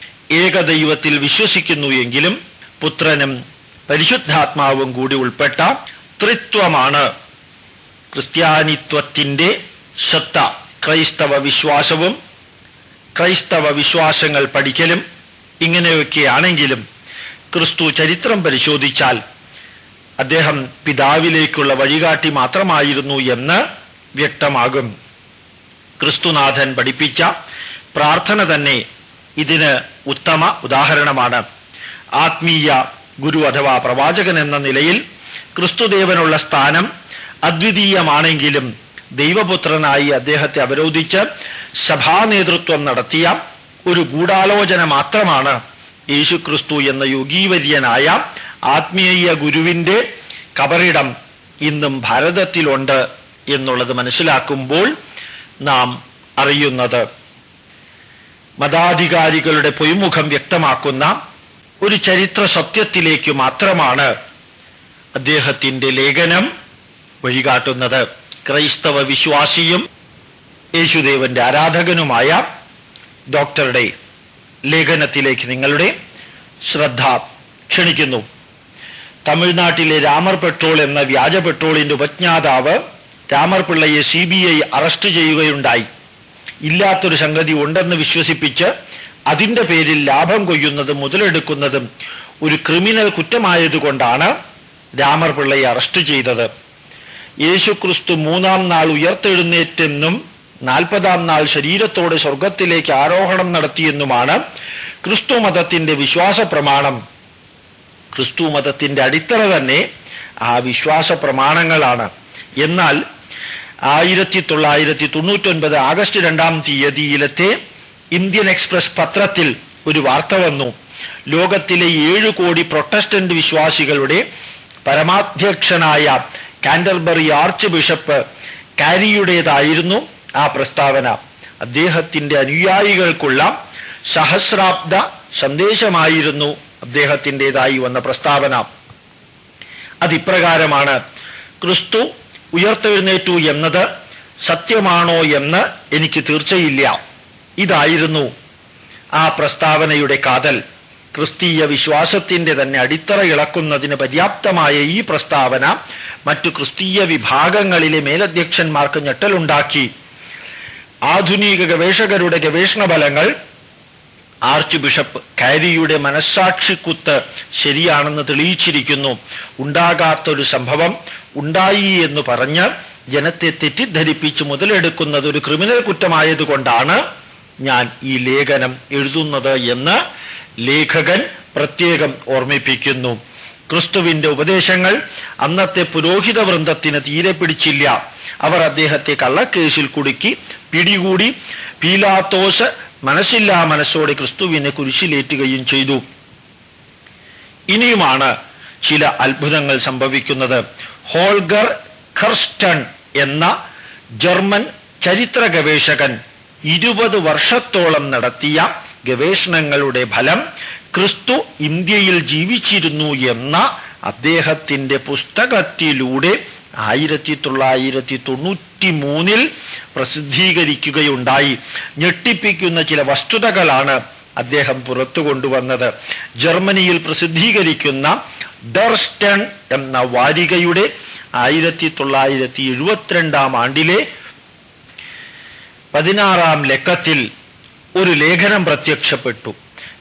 ഏകദൈവത്തിൽ വിശ്വസിക്കുന്നു എങ്കിലും പുത്രനും പരിശുദ്ധാത്മാവും കൂടി ഉൾപ്പെട്ട ത്രിത്വമാണ് ക്രിസ്ത്യാനിത്വത്തിന്റെ സത്ത. ക്രൈസ്തവ വിശ്വാസവും ക്രൈസ്തവ വിശ്വാസങ്ങൾ പഠിക്കലും ഇങ്ങനെയൊക്കെയാണെങ്കിലും ക്രിസ്തു ചരിത്രം പരിശോധിച്ചാൽ അദ്ദേഹം പിതാവിലേക്കുള്ള വഴികാട്ടി മാത്രമായിരുന്നു എന്ന് വ്യക്തമാകും. ക്രിസ്തുനാഥൻ പഠിപ്പിച്ച പ്രാർത്ഥന തന്നെ ഇതിന് ഉത്തമ ഉദാഹരണമാണ്. ആത്മീയ ഗുരു അഥവാ പ്രവാചകൻ എന്ന നിലയിൽ ക്രിസ്തുദേവനുള്ള സ്ഥാനം അദ്വിതീയമാണെങ്കിലും ദൈവപുത്രനായി അദ്ദേഹത്തെ അവരോധിച്ച് സഭാനേതൃത്വം നടത്തിയ ഒരു ഗൂഢാലോചന മാത്രമാണ് യേശുക്രിസ്തു എന്ന യോഗീവര്യനായ ആത്മീയ ഗുരുവിന്റെ കബറിടം ഇന്നും ഭാരതത്തിലുണ്ട് എന്നുള്ളത് മനസ്സിലാക്കുമ്പോൾ നാം അറിയുന്നത്. മതാധികാരികളുടെ പൊയ്മുഖം വ്യക്തമാക്കുന്ന ഒരു ചരിത്ര സത്യത്തിലേക്ക് മാത്രമാണ് അദ്ദേഹത്തിന്റെ ലേഖനം വഴികാട്ടുന്നത്. ക്രൈസ്തവ വിശ്വാസിയും യേശുദേവന്റെ ആരാധകനുമായ ഡോക്ടറുടെ ലേഖനത്തിലേക്ക് നിങ്ങളുടെ ശ്രദ്ധ ക്ഷണിക്കുന്നു. തമിഴ്നാട്ടിലെ രാമർ പെട്രോൾ എന്ന വ്യാജ പെട്രോളിന്റെ ഉപജ്ഞാതാവ് രാമർ പിള്ളയെ CBI അറസ്റ്റ് ചെയ്യുകയുണ്ടായി. ഇല്ലാത്തൊരു സംഗതി ഉണ്ടെന്ന് വിശ്വസിപ്പിച്ച് അതിന്റെ പേരിൽ ലാഭം കൊയ്യുന്നതും മുതലെടുക്കുന്നതും ഒരു ക്രിമിനൽ കുറ്റമായതുകൊണ്ടാണ് രാമർ പിള്ളയെ അറസ്റ്റ് ചെയ്തത്. യേശുക്രിസ്തു 3-ാം നാൾ ഉയർത്തെഴുന്നേറ്റെന്നും 40-ാം നാൾ ശരീരത്തോടെ സ്വർഗത്തിലേക്ക് ആരോഹണം നടത്തിയെന്നുമാണ് ക്രിസ്തു മതത്തിന്റെ വിശ്വാസ പ്രമാണം. ക്രിസ്തു മതത്തിന്റെ അടിത്തറ തന്നെ ആ വിശ്വാസ പ്രമാണങ്ങളാണ്. എന്നാൽ 1999 ആഗസ്റ്റ് 2-ാം തീയതിയിലത്തെ ഇന്ത്യൻ എക്സ്പ്രസ് പത്രത്തിൽ ഒരു വാർത്ത വന്നു. ലോകത്തിലെ 7 കോടി പ്രൊട്ടസ്റ്റന്റ് വിശ്വാസികളുടെ പരമാധ്യക്ഷനായ കാന്റർബറി ആർച്ച് ബിഷപ്പ് കാരിയുടേതായിരുന്നു ആ പ്രസ്താവന. അദ്ദേഹത്തിന്റെ അനുയായികൾക്കുള്ള സഹസ്രാബ്ദ സന്ദേശമായിരുന്നു അദ്ദേഹത്തിൻ്റെതായി വന്ന പ്രസ്താവന. അതിപ്രകാരമാണ്: ക്രിസ്തു ഉയർത്തെഴുന്നേറ്റു എന്നത് സത്യമാണോ എന്ന് എനിക്ക് തീർച്ചയില്ല. ഇതായിരുന്നു ആ പ്രസ്താവനയുടെ കാതൽ. ക്രിസ്തീയ വിശ്വാസത്തിന്റെ തന്നെ അടിത്തറ ഇളക്കുന്നതിന് പര്യാപ്തമായ ഈ പ്രസ്താവന മറ്റു ക്രിസ്തീയ വിഭാഗങ്ങളിലെ മേലധ്യക്ഷന്മാർക്ക് ഞെട്ടലുണ്ടാക്കി. ആധുനിക ഗവേഷകരുടെ ഗവേഷണ ഫലങ്ങൾ ആർച്ച് ബിഷപ്പ് കാരിയുടെ മനസ്സാക്ഷിക്കുത്ത് ശരിയാണെന്ന് തെളിയിച്ചിരിക്കുന്നു. ഉണ്ടാകാത്തൊരു സംഭവം ഉണ്ടായി എന്ന് പറഞ്ഞ് ജനത്തെ തെറ്റിദ്ധരിപ്പിച്ച് മുതലെടുക്കുന്നത് ഒരു ക്രിമിനൽ കുറ്റമായതുകൊണ്ടാണ് ഞാൻ ഈ ലേഖനം എഴുതുന്നത് എന്ന് ലേഖകൻ പ്രത്യേകം ഓർമ്മിപ്പിക്കുന്നു. ക്രിസ്തുവിന്റെ ഉപദേശങ്ങൾ അന്നത്തെ പുരോഹിത വൃന്ദത്തിന് തീരെ പിടിച്ചില്ല. അവർ അദ്ദേഹത്തെ കള്ളക്കേസിൽ കുടുക്കി പിടികൂടി. പീലാത്തോസ് മനസ്സില്ലാ മനസ്സോടെ ക്രിസ്തുവിനെ കുരിശിലേറ്റുകയും ചെയ്തു. ഇനിയുമാണ് ചില അത്ഭുതങ്ങൾ സംഭവിക്കുന്നത്. ഹോൾഗർ ഖർസ്റ്റൺ എന്ന ജർമ്മൻ ചരിത്ര ഗവേഷകൻ 20 വർഷത്തോളം നടത്തിയ ഗവേഷണങ്ങളുടെ ഫലം ക്രിസ്തു ഇന്ത്യയിൽ ജീവിച്ചിരുന്നു എന്ന അദ്ദേഹത്തിന്റെ പുസ്തകത്തിലൂടെ 1993 പ്രസിദ്ധീകരിക്കുകയുണ്ടായി. ഞെട്ടിപ്പിക്കുന്ന ചില വസ്തുതകളാണ് അദ്ദേഹം പുറത്തു കൊണ്ടുവന്നത്. ജർമ്മനിയിൽ പ്രസിദ്ധീകരിക്കുന്ന ഡർ സ്റ്റൺ എന്ന വാരികയുടെ 1972 ആണ്ടിലെ 16-ാം ലക്കത്തിൽ ഒരു ലേഖനം പ്രത്യക്ഷപ്പെട്ടു.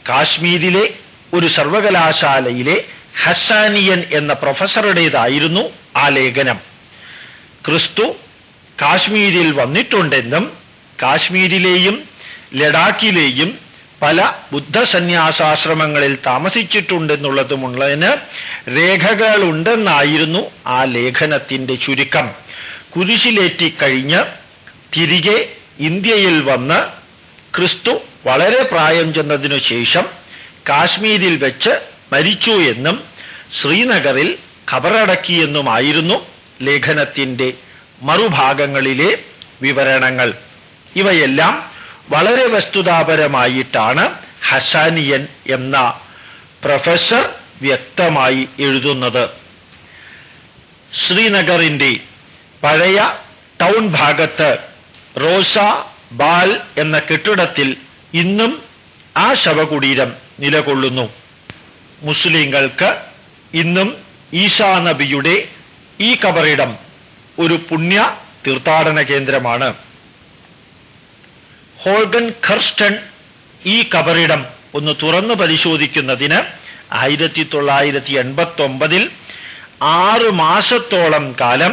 കാശ്മീരിലെ ഒരു സർവകലാശാലയിലെ ഹസാനിയൻ എന്ന പ്രൊഫസറുടേതായിരുന്നു ആ ലേഖനം. ക്രിസ്തു കാശ്മീരിൽ വന്നിട്ടുണ്ടെന്നും കാശ്മീരിലെയും ലഡാക്കിലെയും പല ബുദ്ധസന്യാസാശ്രമങ്ങളിൽ താമസിച്ചിട്ടുണ്ടെന്നുള്ളതുമുള്ളതിന് രേഖകളുണ്ടെന്നായിരുന്നു ആ ലേഖനത്തിന്റെ ചുരുക്കം. കുരിശിലേറ്റിക്കഴിഞ്ഞ് തിരികെ ഇന്ത്യയിൽ വന്ന് ക്രിസ്തു വളരെ പ്രായം ചെന്നതിനു ശേഷം കാശ്മീരിൽ വെച്ച് മരിച്ചു എന്നും ശ്രീനഗറിൽ ഖബറടക്കിയെന്നുമായിരുന്നു ലേഖനത്തിന്റെ മറുഭാഗങ്ങളിലെ വിവരണങ്ങൾ. ഇവയെല്ലാം വളരെ വസ്തുതാപരമായിട്ടാണ് ഹസാനിയൻ എന്ന പ്രൊഫസർ വ്യക്തമായി എഴുതുന്നത്. ശ്രീനഗറിന്റെ പഴയ ടൗൺ ഭാഗത്ത് റോസ ബാൽ എന്ന കെട്ടിടത്തിൽ ഇന്നും ആ ശവകുടീരം നിലകൊള്ളുന്നു. മുസ്ലിങ്ങൾക്ക് ഇന്നും ഈസാ നബിയുടെ ഈ ഖബറിടം ഒരു പുണ്യ തീർത്ഥാടന കേന്ദ്രമാണ്. ഹോൾഗൻ ഖർസ്റ്റൺ ഈ ഖബറിടം ഒന്ന് തുറന്നു പരിശോധിക്കുന്നതിന് 1989 6 മാസത്തോളം കാലം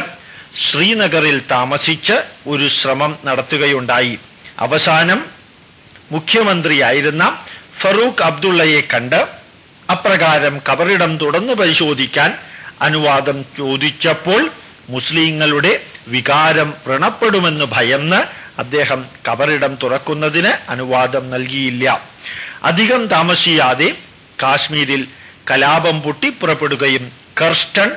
ശ്രീനഗറിൽ താമസിച്ച് ഒരു ശ്രമം നടത്തുകയുണ്ടായി. അവസാനം മുഖ്യമന്ത്രിയായിരുന്ന ഫറൂഖ് അബ്ദുള്ളയെ കണ്ട് അപ്രകാരം ഖബറിടം തുറന്നു പരിശോധിക്കാൻ അനുവാദം ചോദിച്ചപ്പോൾ മുസ്ലിങ്ങളുടെ വികാരം വ്രണപ്പെടുമെന്ന് ഭയന്ന് അദ്ദേഹം ഖബറിടം തുറക്കുന്നതിന് അനുവാദം നൽകിയില്ല. അധികം താമസിയാതെ കാശ്മീരിൽ കലാപം പൊട്ടിപ്പുറപ്പെടുകയും കർസ്റ്റൺ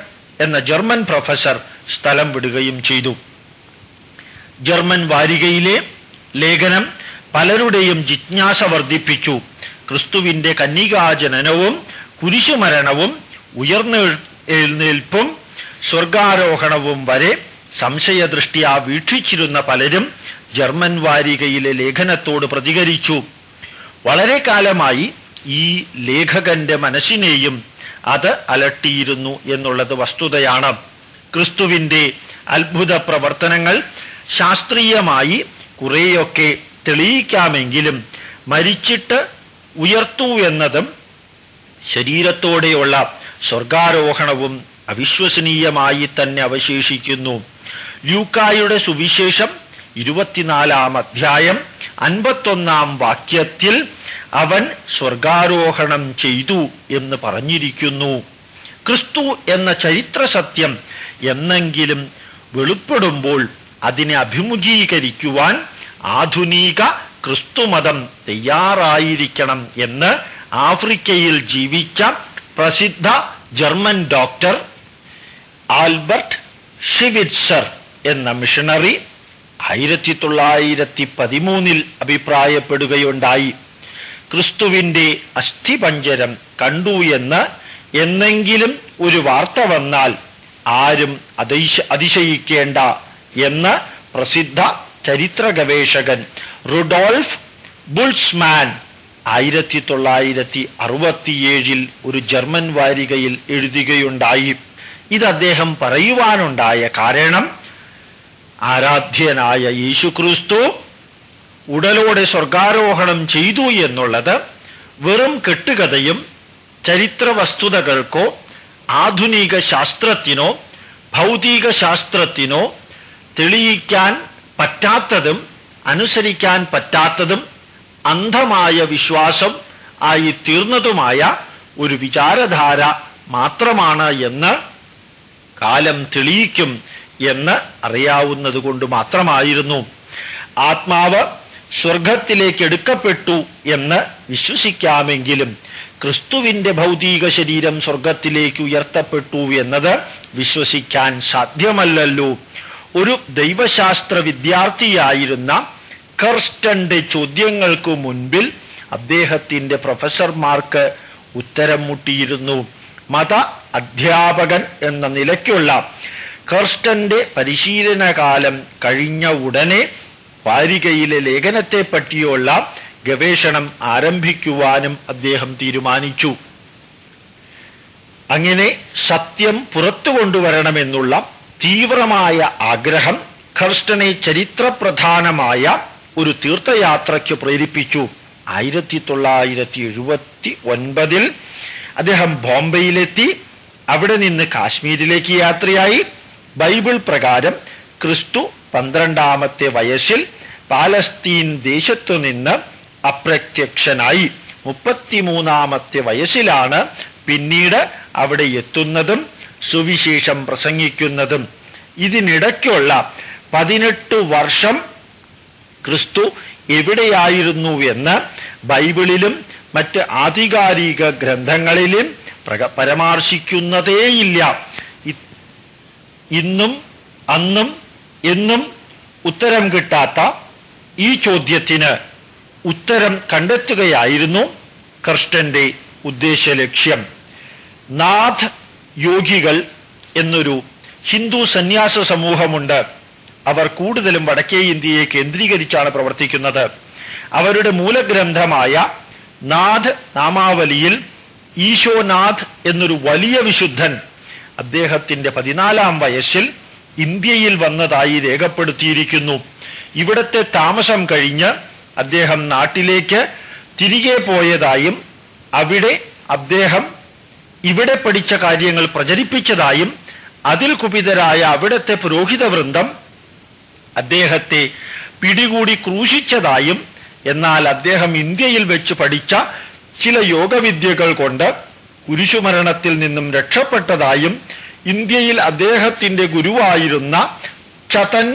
എന്ന ജർമ്മൻ പ്രൊഫസർ സ്ഥലം വിടുകയും ചെയ്തു. ജർമ്മൻ വാരികയിലെ ലേഖനം പലരുടെയും ജിജ്ഞാസ വർദ്ധിപ്പിച്ചു. ക്രിസ്തുവിന്റെ കന്യകാജനനവും കുരിശുമരണവും ഉയർന്നെഴുന്നേൽപ്പും സ്വർഗാരോഹണവും വരെ സംശയദൃഷ്ട്യാ വീക്ഷിച്ചിരുന്ന പലരും ജർമ്മൻ വാരികയിലെ ലേഖനത്തോട് പ്രതികരിച്ചു. വളരെ കാലമായി ഈ ലേഖകന്റെ മനസ്സിനെയും അത് അലട്ടിയിരുന്നു എന്നുള്ളത് വസ്തുതയാണ്. ക്രിസ്തുവിന്റെ അത്ഭുത പ്രവർത്തനങ്ങൾ ശാസ്ത്രീയമായി കുറെയൊക്കെ തെളിയിക്കാമെങ്കിലും മരിച്ചിട്ട് ഉയർത്തു എന്നതും ശരീരത്തോടെയുള്ള സ്വർഗാരോഹണവും അവിശ്വസനീയമായി തന്നെ അവശേഷിക്കുന്നു. ലൂക്കായുടെ സുവിശേഷം 24-ാം അധ്യായം 51-ാം വാക്യത്തിൽ അവൻ സ്വർഗാരോഹണം ചെയ്തു എന്ന് പറഞ്ഞിരിക്കുന്നു. ക്രിസ്തു എന്ന ചരിത്ര സത്യം എന്നെങ്കിലും വെളിപ്പെടുമ്പോൾ അതിനെ അഭിമുഖീകരിക്കുവാൻ ആധുനിക ക്രിസ്തുമതം തയ്യാറായിരിക്കണം എന്ന് ആഫ്രിക്കയിൽ ജീവിച്ച പ്രസിദ്ധ ജർമ്മൻ ഡോക്ടർ ആൽബർട്ട് ഷിവിറ്റ്സർ എന്ന മിഷണറി 1913 അഭിപ്രായപ്പെടുകയുണ്ടായി. ക്രിസ്തുവിന്റെ അസ്ഥിപഞ്ജരം കണ്ടു എന്ന് എന്നെങ്കിലും ഒരു വാർത്ത വന്നാൽ ആരും അതിശയിക്കേണ്ട എന്ന് പ്രസിദ്ധ ചരിത്ര ഗവേഷകൻ റുഡോൾഫ് ബുൾസ്മാൻ 1967 ഒരു ജർമ്മൻ വാരികയിൽ എഴുതുകയുണ്ടായി. ഇത് അദ്ദേഹം പറയുവാനുണ്ടായ കാരണം ആരാധ്യനായ യേശുക്രിസ്തു ഉടലോടെ സ്വർഗാരോഹണം ചെയ്തു എന്നുള്ളത് വെറും കെട്ടുകഥയും ചരിത്ര വസ്തുതകൾക്കോ ആധുനിക ശാസ്ത്രത്തിനോ ഭൗതിക ശാസ്ത്രത്തിനോ തെളിയിക്കാൻ പറ്റാത്തതും അനുസരിക്കാൻ പറ്റാത്തതും അന്ധമായ വിശ്വാസം ആയി തീർന്നതുമായ ഒരു വിചാരധാര മാത്രമാണ് എന്ന് കാലം തെളിയിക്കും എന്ന് അറിയാവുന്നതുകൊണ്ട് മാത്രമായിരുന്നു. ആത്മാവ് സ്വർഗത്തിലേക്ക് എടുക്കപ്പെട്ടു എന്ന് വിശ്വസിക്കാമെങ്കിലും ക്രിസ്തുവിന്റെ ഭൗതിക ശരീരം സ്വർഗത്തിലേക്ക് ഉയർത്തപ്പെട്ടു എന്നത് വിശ്വസിക്കാൻ സാധ്യമല്ലല്ലോ. ഒരു ദൈവശാസ്ത്ര വിദ്യാർത്ഥിയായിരുന്ന കർസ്റ്റന്റെ ചോദ്യങ്ങൾക്കു മുൻപിൽ അദ്ദേഹത്തിന്റെ പ്രൊഫസർമാർക്ക് ഉത്തരം മുട്ടിയിരുന്നു. മത അധ്യാപകൻ എന്ന നിലയ്ക്കുള്ള കർസ്റ്റന്റെ പരിശീലനകാലം കഴിഞ്ഞ ഉടനെ വാരികയിലെ ലേഖനത്തെപ്പറ്റിയുള്ള ഗവേഷണം ആരംഭിക്കുവാനും അദ്ദേഹം തീരുമാനിച്ചു. അങ്ങനെ സത്യം പുറത്തു കൊണ്ടുവരണമെന്നുള്ള തീവ്രമായ ആഗ്രഹം കർസ്റ്റനെ ചരിത്രപ്രധാനമായ ഒരു തീർത്ഥയാത്രയ്ക്ക് പ്രേരിപ്പിച്ചു. 1979 അദ്ദേഹം ബോംബെയിലെത്തി. അവിടെ നിന്ന് കാശ്മീരിലേക്ക് യാത്രയായി. ബൈബിൾ പ്രകാരം ക്രിസ്തു 12-ാമത്തെ വയസ്സിൽ പാലസ്തീൻ ദേശത്തുനിന്ന് അപ്രത്യക്ഷനായി. 33-ാമത്തെ വയസ്സിലാണ് പിന്നീട് അവിടെ എത്തുന്നതും സുവിശേഷം പ്രസംഗിക്കുന്നതും. ഇതിനിടയ്ക്കുള്ള 18 വർഷം ക്രിസ്തു എവിടെയായിരുന്നു എന്ന് ബൈബിളിലും മറ്റ് ആധികാരിക ഗ്രന്ഥങ്ങളിലും പരാമർശിക്കുന്നതേയില്ല. ഇന്നും അന്നും എന്നും ഉത്തരം കിട്ടാത്ത ഈ ചോദ്യത്തിന് ഉത്തരം കണ്ടെത്തുകയായിരുന്നു കൃഷ്ണന്റെ ഉദ്ദേശലക്ഷ്യം. നാഥ് യോഗികൾ എന്നൊരു ഹിന്ദു സന്യാസ സമൂഹമുണ്ട്. അവർ കൂടുതലും വടക്കേ ഇന്ത്യയെ കേന്ദ്രീകരിച്ചാണ് പ്രവർത്തിക്കുന്നത്. അവരുടെ മൂലഗ്രന്ഥമായ നാഥ് നാമാവലിയിൽ ഈശോനാഥ് എന്നൊരു വലിയ വിശുദ്ധൻ അദ്ദേഹത്തിന്റെ 14-ാം വയസ്സിൽ ഇന്ത്യയിൽ വന്നതായി രേഖപ്പെടുത്തിയിരിക്കുന്നു. ഇവിടത്തെ താമസം കഴിഞ്ഞ് അദ്ദേഹം നാട്ടിലേക്ക് തിരികെ പോയതായും അവിടെ അദ്ദേഹം ഇവിടെ പഠിച്ച കാര്യങ്ങൾ പ്രചരിപ്പിച്ചതായും അതിൽ കുപിതരായ അവിടത്തെ പുരോഹിതവൃന്ദം അദ്ദേഹത്തെ പിടികൂടി ക്രൂശിച്ചതായും, എന്നാൽ അദ്ദേഹം ഇന്ത്യയിൽ വെച്ച് പഠിച്ച ചില യോഗവിദ്യകൾ കൊണ്ട് കുരിശുമരണത്തിൽ നിന്നും രക്ഷപ്പെട്ടതായും, ഇന്ത്യയിൽ അദ്ദേഹത്തിന്റെ ഗുരുവായിരുന്ന ചതൻ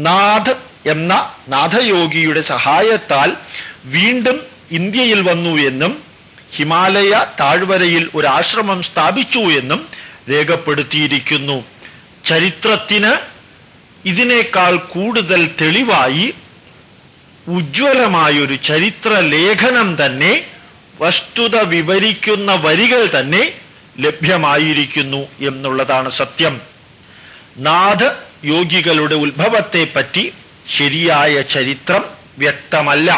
നാഥ് എന്ന നാഥയോഗിയുടെ സഹായത്താൽ വീണ്ടും ഇന്ത്യയിൽ വന്നു എന്നും ഹിമാലയ താഴ്വരയിൽ ഒരു ആശ്രമം സ്ഥാപിച്ചു എന്നും രേഖപ്പെടുത്തിയിരിക്കുന്നു. ചരിത്രത്തിന് ഇതിനേക്കാൾ കൂടുതൽ തെളിവായി ഉജ്ജ്വലമായൊരു ചരിത്ര ലേഖനം തന്നെ, വസ്തുത വിവരിക്കുന്ന വരികൾ തന്നെ ലഭ്യമായിരിക്കുന്നു എന്നുള്ളതാണ് സത്യം. നാഥ യോഗികളുടെ ഉത്ഭവത്തെപ്പറ്റി ശരിയായ ചരിത്രം വ്യക്തമല്ല.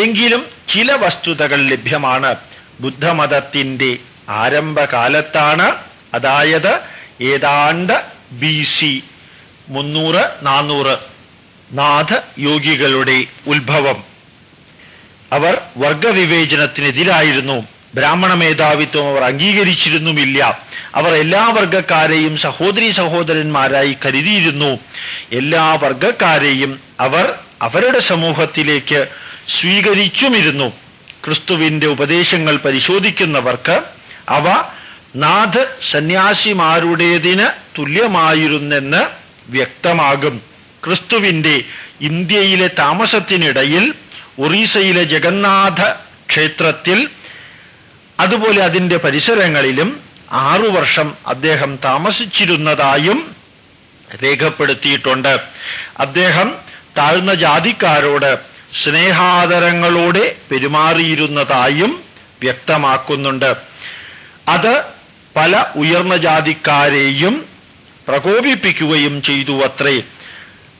എങ്കിലും ചില വസ്തുതകൾ ലഭ്യമാണ്. ബുദ്ധമതത്തിന്റെ ആരംഭകാലത്താണ്, അതായത് ഏതാണ്ട് BC 300-400 നാഥ യോഗികളുടെ ഉത്ഭവം. അവർ വർഗവിവേചനത്തിനെതിരായിരുന്നു. ബ്രാഹ്മണ മേധാവിത്വം അവർ അംഗീകരിച്ചിരുന്നുമില്ല. അവർ എല്ലാ വർഗക്കാരെയും സഹോദരീ സഹോദരന്മാരായി കരുതിയിരുന്നു. എല്ലാ വർഗക്കാരെയും അവർ അവരുടെ സമൂഹത്തിലേക്ക് സ്വീകരിച്ചുമിരുന്നു. ക്രിസ്തുവിന്റെ ഉപദേശങ്ങൾ പരിശോധിക്കുന്നവർക്ക് അവ നാഥ സന്യാസിമാരുടേതിന് തുല്യമായിരുന്നെന്ന് വ്യക്തമാകും. ക്രിസ്തുവിന്റെ ഇന്ത്യയിലെ താമസത്തിനിടയിൽ ഒറീസയിലെ ജഗന്നാഥ ക്ഷേത്രത്തിൽ അതുപോലെ അതിന്റെ പരിസരങ്ങളിലും 6 വർഷം അദ്ദേഹം താമസിച്ചിരുന്നതായും രേഖപ്പെടുത്തിയിട്ടുണ്ട്. അദ്ദേഹം താഴ്ന്ന ജാതിക്കാരോട് സ്നേഹാദരങ്ങളോടെ പെരുമാറിയിരുന്നതായും വ്യക്തമാക്കുന്നുണ്ട്. അത് പല ഉയർന്ന ജാതിക്കാരെയും പ്രകോപിപ്പിക്കുകയും ചെയ്തു അത്രേ.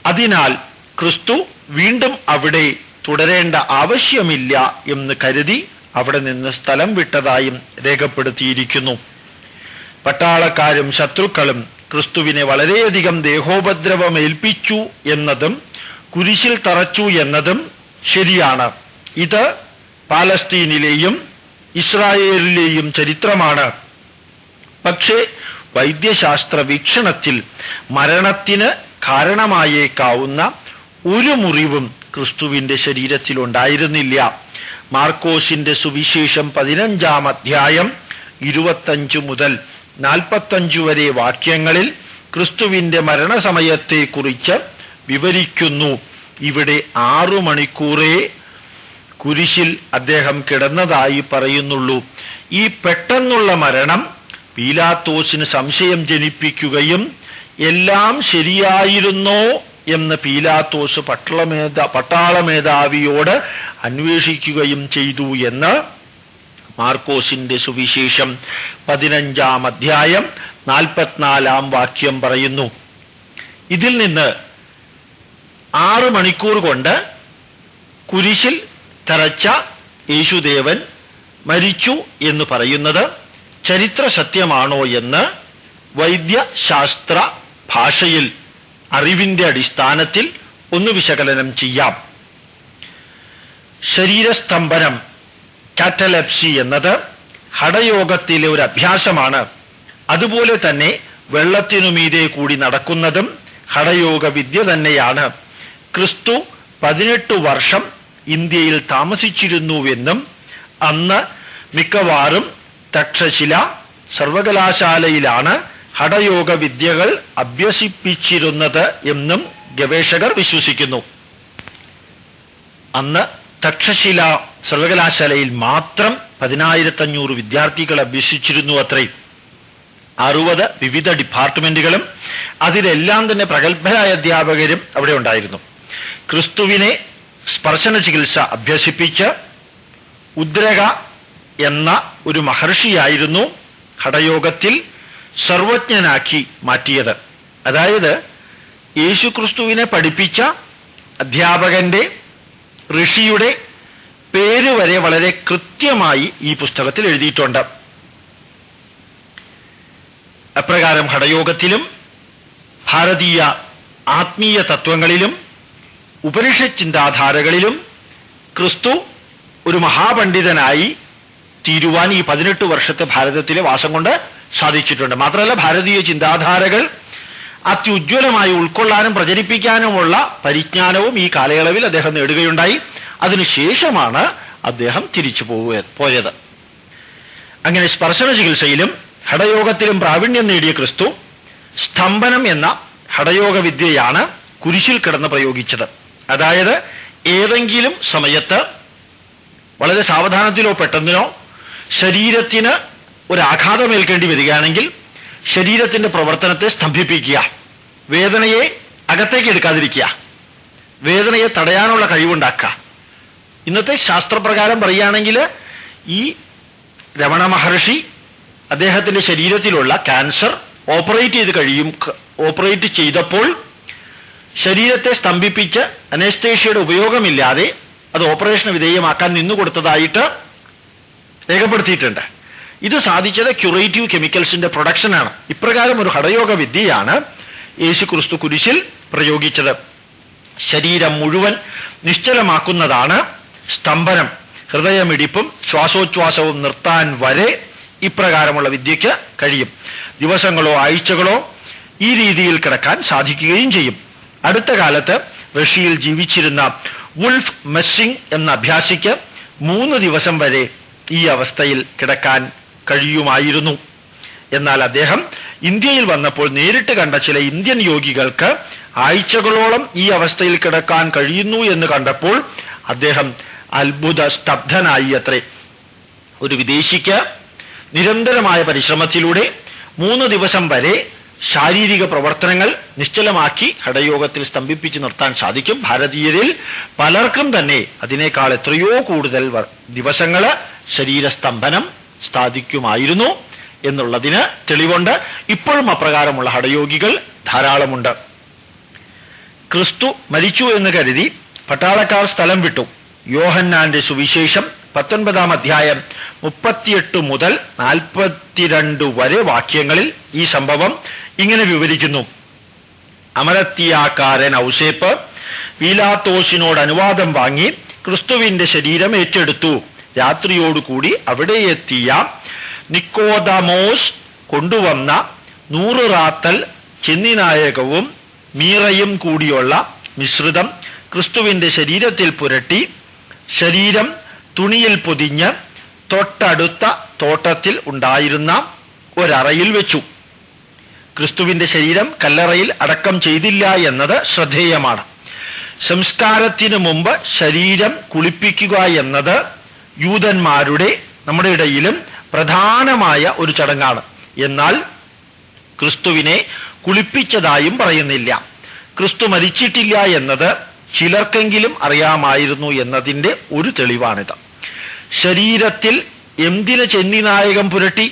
അതിനാൽ ക്രിസ്തു വീണ്ടും അവിടെ തുടരേണ്ട ആവശ്യമില്ല എന്ന് കരുതി അവിടെ നിന്ന് സ്ഥലം വിട്ടതായും രേഖപ്പെടുത്തിയിരിക്കുന്നു. പട്ടാളക്കാരും ശത്രുക്കളും ക്രിസ്തുവിനെ വളരെയധികം ദേഹോപദ്രവമേൽപ്പിച്ചു എന്നതും കുരിശിൽ തറച്ചു എന്നതും ശരിയാണ്. ഇത് പാലസ്തീനിലെയും ഇസ്രായേലിലെയും ചരിത്രമാണ്. പക്ഷേ വൈദ്യശാസ്ത്ര വീക്ഷണത്തിൽ മരണത്തിന് കാരണമായേക്കാവുന്ന ഒരു മുറിവും ക്രിസ്തുവിന്റെ ശരീരത്തിലുണ്ടായിരുന്നില്ല. മാർക്കോസിന്റെ സുവിശേഷം 15-ാം അധ്യായം 25 മുതൽ 45 വരെ വാക്യങ്ങളിൽ ക്രിസ്തുവിന്റെ മരണസമയത്തെക്കുറിച്ച് വിവരിക്കുന്നു. ഇവിടെ 6 മണിക്കൂറേ കുരിശിൽ അദ്ദേഹം കിടന്നതായി പറയുന്നുള്ളൂ. ഈ പെട്ടെന്നുള്ള മരണം പീലാത്തോസിന് സംശയം ജനിപ്പിക്കുകയും എല്ലാം ശരിയായിരുന്നോ എന്ന് പീലാത്തോസ് പട്ടാളമേധാവിയോട് അന്വേഷിക്കുകയും ചെയ്തു എന്ന് മാർക്കോസിന്റെ സുവിശേഷം 15-ാം അധ്യായം 44-ാം വാക്യം പറയുന്നു. ഇതിൽ നിന്ന് 6 മണിക്കൂർ കൊണ്ട് കുരിശിൽ തറച്ച യേശുദേവൻ മരിച്ചു എന്ന് പറയുന്നത് ചരിത്ര സത്യമാണോ എന്ന് വൈദ്യശാസ്ത്ര ഭാഷയിൽ അറിവിന്റെ അടിസ്ഥാനത്തിൽ ഒന്ന് വിശകലനം ചെയ്യാം. ശരീരസ്തംഭനം കാറ്റലപ്സി എന്നത് ഹഠയോഗത്തിലെ ഒരു അഭ്യാസമാണ്. അതുപോലെ തന്നെ വെള്ളത്തിനുമീതെ കൂടി നടക്കുന്നതും ഹഠയോഗ വിദ്യ തന്നെയാണ്. ക്രിസ്തു 18 വർഷം ഇന്ത്യയിൽ താമസിച്ചിരുന്നുവെന്നും അന്ന് മിക്കവാറും തക്ഷശില സർവകലാശാലയിലാണ് ഹഠയോഗ വിദ്യകൾ അഭ്യസിപ്പിച്ചിരുന്നത് എന്നും ഗവേഷകർ വിശ്വസിക്കുന്നു. അന്ന് തക്ഷശില സർവകലാശാലയിൽ മാത്രം 10,500 വിദ്യാർത്ഥികൾ അഭ്യസിച്ചിരുന്നു അത്രേ. 60 വിവിധ ഡിപ്പാർട്ട്മെന്റുകളും അതിലെല്ലാം തന്നെ പ്രഗത്ഭരായ അധ്യാപകരും അവിടെ ഉണ്ടായിരുന്നു. ക്രിസ്തുവിനെ സ്പർശന ചികിത്സ അഭ്യസിപ്പിച്ച് ഉദ്രക എന്ന ഒരു മഹർഷിയായിരുന്നു ഹഠയോഗത്തിൽ സർവജ്ഞനാക്കി മാറ്റിയത്. അതായത് യേശുക്രിസ്തുവിനെ പഠിപ്പിച്ച അധ്യാപകന്റെ, ഋഷിയുടെ പേര് വരെ വളരെ കൃത്യമായി ഈ പുസ്തകത്തിൽ എഴുതിയിട്ടുണ്ട്. അപ്രകാരം ഹഠയോഗത്തിലും ഭാരതീയ ആത്മീയ തത്വങ്ങളിലും ഉപനിഷത്ത് ചിന്താധാരകളിലും ക്രിസ്തു ഒരു മഹാപണ്ഡിതനായി തീരുവാൻ ഈ 18 വർഷത്തെ ഭാരതത്തിലെ വാസം കൊണ്ട് സാധിച്ചിട്ടുണ്ട്. മാത്രമല്ല ഭാരതീയ ചിന്താധാരകൾ അത്യുജ്വലമായി ഉൾക്കൊള്ളാനും പ്രചരിപ്പിക്കാനുമുള്ള പരിജ്ഞാനവും ഈ കാലയളവിൽ അദ്ദേഹം നേടുകയുണ്ടായി. അതിനുശേഷമാണ് അദ്ദേഹം തിരിച്ചു പോയത്. അങ്ങനെ സ്പർശന ചികിത്സയിലും ഹഠയോഗത്തിലും പ്രാവീണ്യം നേടിയ ക്രിസ്തു സ്തംഭനം എന്ന ഹഠയോഗ വിദ്യയാണ് കുരിശിൽ കിടന്ന് പ്രയോഗിച്ചത്. അതായത് ഏതെങ്കിലും സമയത്ത് വളരെ സാവധാനത്തിലോ പെട്ടെന്നിനോ ശരീരത്തിന് ഒരാഘാതമേൽക്കേണ്ടി വരികയാണെങ്കിൽ ശരീരത്തിന്റെ പ്രവർത്തനത്തെ സ്തംഭിപ്പിക്കുക, വേദനയെ അകത്തേക്ക് എടുക്കാതിരിക്കുക, വേദനയെ തടയാനുള്ള കഴിവുണ്ടാക്കുക. ഇന്നത്തെ ശാസ്ത്രപ്രകാരം പറയുകയാണെങ്കിൽ ഈ രമണ മഹർഷി അദ്ദേഹത്തിന്റെ ശരീരത്തിലുള്ള ക്യാൻസർ ഓപ്പറേറ്റ് ചെയ്തപ്പോൾ ശരീരത്തെ സ്തംഭിപ്പിച്ച് അനസ്തേഷ്യയുടെ ഉപയോഗമില്ലാതെ അത് ഓപ്പറേഷന് വിധേയമാക്കാൻ നിന്നുകൊടുത്തതായിട്ട് രേഖപ്പെടുത്തിയിട്ടുണ്ട്. ഇത് സാധിച്ചത് ക്യൂറേറ്റീവ് കെമിക്കൽസിന്റെ പ്രൊഡക്ഷനാണ്. ഇപ്രകാരം ഒരു ഹഠയോഗ വിദ്യയാണ് യേശുക്രിസ്തു കുരിശിൽ പ്രയോഗിച്ചത്. ശരീരം മുഴുവൻ നിശ്ചലമാക്കുന്നതാണ് സ്തംഭനം. ഹൃദയമിടിപ്പും ശ്വാസോച്ഛ്വാസവും നിർത്താൻ വരെ ഇപ്രകാരമുള്ള വിദ്യയ്ക്ക് കഴിയും. ദിവസങ്ങളോ ആഴ്ചകളോ ഈ രീതിയിൽ കിടക്കാൻ സാധിക്കുകയും ചെയ്യും. അടുത്ത കാലത്ത് റഷ്യയിൽ ജീവിച്ചിരുന്ന വുൾഫ് മെസ്സിംഗ് എന്ന അഭ്യാസിക്ക് 3 ദിവസം വരെ ഈ അവസ്ഥയിൽ കിടക്കാൻ കഴിയുമായിരുന്നു. എന്നാൽ അദ്ദേഹം ഇന്ത്യയിൽ വന്നപ്പോൾ നേരിട്ട് കണ്ട ചില ഇന്ത്യൻ യോഗികൾക്ക് ആഴ്ചകളോളം ഈ അവസ്ഥയിൽ കിടക്കാൻ കഴിയുന്നു എന്ന് കണ്ടപ്പോൾ അദ്ദേഹം അത്ഭുത സ്തബ്ധനായി അത്രേ. ഒരു വിദേശിക്ക് നിരന്തരമായ പരിശ്രമത്തിലൂടെ 3 ദിവസം വരെ ശാരീരിക പ്രവർത്തനങ്ങൾ നിശ്ചലമാക്കി ഹഠയോഗത്തിൽ സ്തംഭിപ്പിച്ച് നിർത്താൻ സാധിക്കും. ഭാരതീയരിൽ പലർക്കും തന്നെ അതിനേക്കാൾ എത്രയോ കൂടുതൽ ദിവസങ്ങള് ശരീരസ്തംഭനം സാധിക്കുമായിരുന്നു എന്നുള്ളതിന് തെളിവുണ്ട്. ഇപ്പോഴും അപ്രകാരമുള്ള ഹഠയോഗികൾ ധാരാളമുണ്ട്. ക്രിസ്തു മരിച്ചു എന്ന് കരുതി പട്ടാളക്കാർ സ്ഥലം വിട്ടു. യോഹന്നാന്റെ സുവിശേഷം 19-ാം അധ്യായം 38 മുതൽ 42 വരെ വാക്യങ്ങളിൽ ഈ സംഭവം ഇങ്ങനെ വിവരിക്കുന്നു. അമരത്തിയാക്കാരൻ ഔസേപ്പ് പീലാത്തോസിനോട് അനുവാദം വാങ്ങി ക്രിസ്തുവിന്റെ ശരീരം ഏറ്റെടുത്തു. രാത്രിയോടുകൂടി അവിടെ എത്തിയ നിക്കോദമോസ് കൊണ്ടുവന്ന 100 റാത്തൽ ചെന്നിനായകവും മീറയും കൂടിയുള്ള മിശ്രിതം ക്രിസ്തുവിന്റെ ശരീരത്തിൽ പുരട്ടി ശരീരം തുണിയിൽ പൊതിഞ്ഞ് തൊട്ടടുത്ത തോട്ടത്തിൽ ഉണ്ടായിരുന്ന ഒരറയിൽ വെച്ചു. ക്രിസ്തുവിന്റെ ശരീരം കല്ലറയിൽ അടക്കം ചെയ്തില്ല എന്നത് ശ്രദ്ധേയമാണ്. സംസ്കാരത്തിനു മുമ്പ് ശരീരം കുളിപ്പിക്കുക എന്നത് യൂതന്മാരുടെ, നമ്മുടെ ഇടയിലും പ്രധാനമായ ഒരു ചടങ്ങാണ്. എന്നാൽ ക്രിസ്തുവിനെ കുളിപ്പിച്ചതായും പറയുന്നില്ല. ക്രിസ്തു മരിച്ചിട്ടില്ല എന്നത് ചിലർക്കെങ്കിലും അറിയാമായിരുന്നു എന്നതിന്റെ ഒരു തെളിവാണിത്. ശരീരത്തിൽ എന്തിന് ചെന്നിനായകം പുരട്ടി?